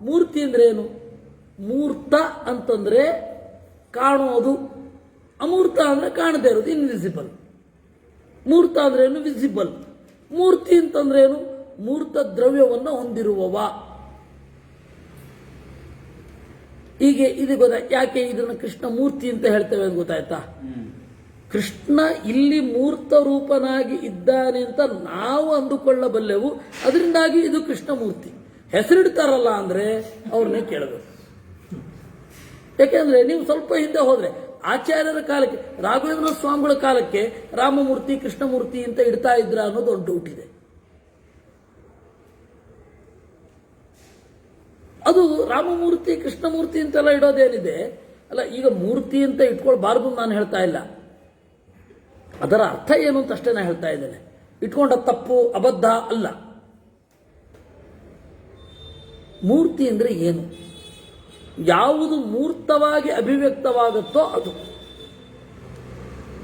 ಮೂರ್ತಿ ಅಂದ್ರೇನು? ಮೂರ್ತ ಅಂತಂದ್ರೆ ಕಾಣೋದು, ಅಮೂರ್ತ ಅಂದ್ರೆ ಕಾಣದೇ ಇರೋದು, ಇನ್ವಿಸಿಬಲ್. ಮೂರ್ತ ಅಂದ್ರೇನು? ವಿಸಿಬಲ್. ಮೂರ್ತಿ ಅಂತಂದ್ರೇನು? ಮೂರ್ತ ದ್ರವ್ಯವನ್ನು ಹೊಂದಿರುವವ. ಹೀಗೆ ಇದು ಯಾಕೆ ಇದನ್ನು ಕೃಷ್ಣ ಮೂರ್ತಿ ಅಂತ ಹೇಳ್ತೇವೆ ಅಂತ ಗೊತ್ತಾಯ್ತಾ? ಕೃಷ್ಣ ಇಲ್ಲಿ ಮೂರ್ತ ರೂಪನಾಗಿ ಇದ್ದಾನೆ ಅಂತ ನಾವು ಅಂದುಕೊಳ್ಳಬಲ್ಲೆವು, ಅದರಿಂದಾಗಿ ಇದು ಕೃಷ್ಣ ಮೂರ್ತಿ. ಹೆಸರಿಡ್ತಾರಲ್ಲ ಅಂದ್ರೆ ಅವ್ರನ್ನೇ ಕೇಳಬೇಕು. ಯಾಕೆಂದ್ರೆ ನೀವು ಸ್ವಲ್ಪ ಹಿಂದೆ ಹೋದ್ರೆ ಆಚಾರ್ಯರ ಕಾಲಕ್ಕೆ, ರಾಘವೇಂದ್ರ ಸ್ವಾಮಿಗಳ ಕಾಲಕ್ಕೆ ರಾಮಮೂರ್ತಿ ಕೃಷ್ಣಮೂರ್ತಿ ಅಂತ ಇಡ್ತಾ ಇದ್ರ ಅನ್ನೋದು ದೊಡ್ಡ ಡೌಟ್ ಇದೆ. ಅದು ರಾಮಮೂರ್ತಿ ಕೃಷ್ಣಮೂರ್ತಿ ಅಂತೆಲ್ಲ ಇಡೋದೇನಿದೆ ಅಲ್ಲ, ಈಗ ಮೂರ್ತಿ ಅಂತ ಇಟ್ಕೊಳ್ಬಾರ್ದು ನಾನು ಹೇಳ್ತಾ ಇಲ್ಲ, ಅದರ ಅರ್ಥ ಏನು ಅಂತ ಅಷ್ಟೇ ನಾನು ಹೇಳ್ತಾ ಇದ್ದೇನೆ. ಇಟ್ಕೊಂಡ ತಪ್ಪು ಅಬದ್ಧ ಅಲ್ಲ. ಮೂರ್ತಿ ಅಂದ್ರೆ ಏನು? ಯಾವುದು ಮೂರ್ತವಾಗಿ ಅಭಿವ್ಯಕ್ತವಾಗುತ್ತೋ ಅದು.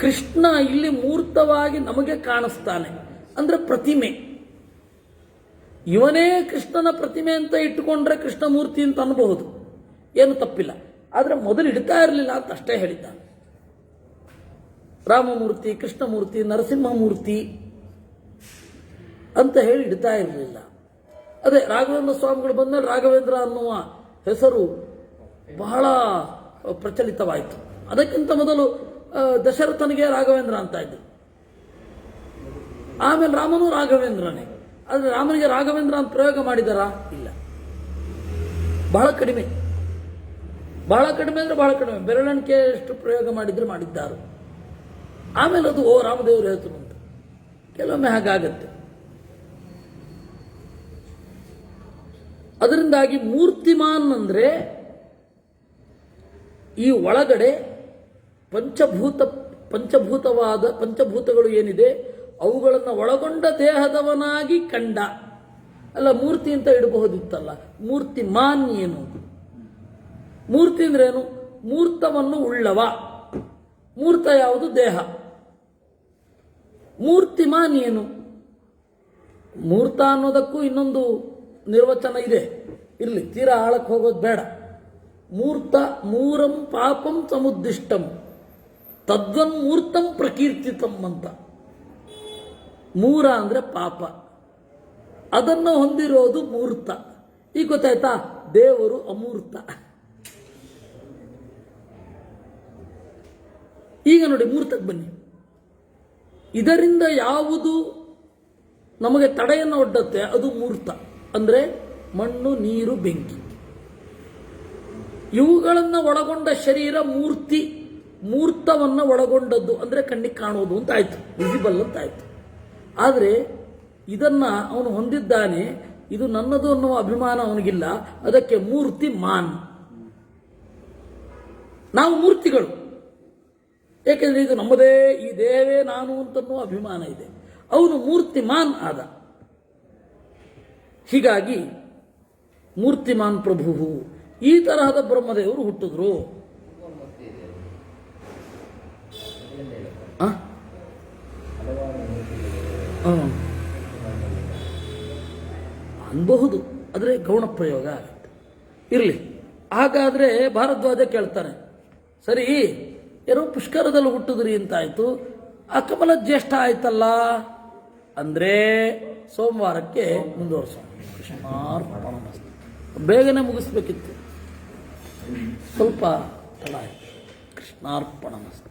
ಕೃಷ್ಣ ಇಲ್ಲಿ ಮೂರ್ತವಾಗಿ ನಮಗೆ ಕಾಣಿಸ್ತಾನೆ ಅಂದ್ರೆ ಪ್ರತಿಮೆ. ಇವನೇ ಕೃಷ್ಣನ ಪ್ರತಿಮೆ ಅಂತ ಇಟ್ಟುಕೊಂಡ್ರೆ ಕೃಷ್ಣಮೂರ್ತಿ ಅಂತ ಅನ್ಬಹುದು, ಏನು ತಪ್ಪಿಲ್ಲ. ಆದ್ರೆ ಮೊದಲು ಇಡ್ತಾ ಇರಲಿಲ್ಲ ಅಂತ ಅಷ್ಟೇ ಹೇಳಿದ್ದಾನೆ. ರಾಮಮೂರ್ತಿ, ಕೃಷ್ಣಮೂರ್ತಿ, ನರಸಿಂಹಮೂರ್ತಿ ಅಂತ ಹೇಳಿ ಇಡ್ತಾ ಇರಲಿಲ್ಲ. ಅದೇ ರಾಘವೇಂದ್ರ ಸ್ವಾಮಿಗಳು ಬಂದ್ಮೇಲೆ ರಾಘವೇಂದ್ರ ಅನ್ನುವ ಹೆಸರು ಬಹಳ ಪ್ರಚಲಿತವಾಯಿತು. ಅದಕ್ಕಿಂತ ಮೊದಲು ದಶರಥನಿಗೆ ರಾಘವೇಂದ್ರ ಅಂತ ಇದ್ರು. ಆಮೇಲೆ ರಾಮನು ರಾಘವೇಂದ್ರನೇ. ಆದರೆ ರಾಮನಿಗೆ ರಾಘವೇಂದ್ರ ಅಂತ ಪ್ರಯೋಗ ಮಾಡಿದಾರಾ? ಇಲ್ಲ, ಬಹಳ ಕಡಿಮೆ. ಬಹಳ ಕಡಿಮೆ ಅಂದ್ರೆ ಬಹಳ ಕಡಿಮೆ, ಬೆರಳಿಕೆ ಎಷ್ಟು ಪ್ರಯೋಗ ಮಾಡಿದ್ರೆ ಮಾಡಿದ್ದಾರೆ. ಆಮೇಲೆ ಅದು ರಾಮದೇವರು ಹೇಳ್ತು ಅಂತ ಕೆಲವೊಮ್ಮೆ ಹಾಗಾಗತ್ತೆ. ಅದರಿಂದಾಗಿ ಮೂರ್ತಿಮಾನ್ ಅಂದ್ರೆ ಈ ಒಳಗಡೆ ಪಂಚಭೂತಗಳು ಏನಿದೆ ಅವುಗಳನ್ನು ಒಳಗೊಂಡ ದೇಹದವನಾಗಿ ಕಂಡ. ಅಲ್ಲ, ಮೂರ್ತಿ ಅಂತ ಇಡಬಹುದಿತ್ತಲ್ಲ. ಮೂರ್ತಿಮಾನ್ ಏನು? ಮೂರ್ತಿ ಅಂದ್ರೇನು? ಮೂರ್ತವನ್ನು ಉಳ್ಳವ. ಮೂರ್ತ ಯಾವುದು? ದೇಹ. ಮೂರ್ತಿಮಾನ್ ಏನು? ಮೂರ್ತ ಅನ್ನೋದಕ್ಕೂ ಇನ್ನೊಂದು ನಿರ್ವಚನ ಇದೆ, ಇರಲಿ, ತೀರಾ ಆಳಕ್ಕೆ ಹೋಗೋದು ಬೇಡ. ಮೂರಂ ಪಾಪಂ ಸಮುದ್ದಿಷ್ಟಂ ತದ್ವನ್ಮೂರ್ತಂ ಪ್ರಕೀರ್ತಿತಂ ಅಂತ. ಮೂರ ಅಂದ್ರೆ ಪಾಪ, ಅದನ್ನು ಹೊಂದಿರೋದು ಮೂರ್ತ. ಈಗ ಗೊತ್ತಾಯ್ತಾ? ದೇವರು ಅಮೂರ್ತ. ಈಗ ನೋಡಿ, ಮೂರ್ತಕ್ಕೆ ಬನ್ನಿ. ಇದರಿಂದ ಯಾವುದು ನಮಗೆ ತಡೆಯನ್ನು ಒಡ್ಡತ್ತೆ ಅದು ಮೂರ್ತ. ಅಂದ್ರೆ ಮಣ್ಣು, ನೀರು, ಬೆಂಕಿ, ಇವುಗಳನ್ನು ಒಳಗೊಂಡ ಶರೀರ ಮೂರ್ತಿ. ಮೂರ್ತವನ್ನು ಒಳಗೊಂಡದ್ದು ಅಂದ್ರೆ ಕಣ್ಣಿಗೆ ಕಾಣೋದು ಅಂತ ಆಯ್ತು, ವಿಸಿಬಲ್ ಅಂತ ಆಯ್ತು. ಆದರೆ ಇದನ್ನ ಅವನು ಹೊಂದಿದ್ದಾನೆ, ಇದು ನನ್ನದು ಅನ್ನುವ ಅಭಿಮಾನ ಅವನಿಗಿಲ್ಲ. ಅದಕ್ಕೆ ಮೂರ್ತಿ ಮಾನ್. ನಾವು ಮೂರ್ತಿಗಳು, ಏಕೆಂದ್ರೆ ಇದು ನಮ್ಮದೇ, ಈ ದೇಹವೇ ನಾನು ಅಂತನ್ನುವ ಅಭಿಮಾನ ಇದೆ. ಅವನು ಮೂರ್ತಿಮಾನ್ ಆದ. ಹೀಗಾಗಿ ಮೂರ್ತಿಮಾನ್ ಪ್ರಭು, ಈ ತರಹದ ಬ್ರಹ್ಮದೇವರು ಹುಟ್ಟಿದ್ರು. ಅನ್ಬಹುದು, ಆದರೆ ಗೌಣ ಪ್ರಯೋಗ ಆಗುತ್ತೆ. ಇರಲಿ. ಹಾಗಾದ್ರೆ ಭಾರದ್ವಾಜ ಕೇಳ್ತಾನೆ, ಸರಿ ಏನೋ ಪುಷ್ಕರದಲ್ಲಿ ಹುಟ್ಟಿದ್ರಿ ಅಂತಾಯ್ತು, ಆ ಕಮಲ ಜ್ಯೇಷ್ಠ ಆಯ್ತಲ್ಲ ಅಂದ್ರೆ ಸೋಮವಾರಕ್ಕೆ ಮುಂದುವರ್ಸೋಣ. ಕೃಷ್ಣಾರ್ಪಣಮಸ್ತು. ಬೇಗನೆ ಮುಗಿಸ್ಬೇಕಿತ್ತು, ಸ್ವಲ್ಪ ತಡ ಆಯ್ತು. ಕೃಷ್ಣಾರ್ಪಣಮಸ್ತು.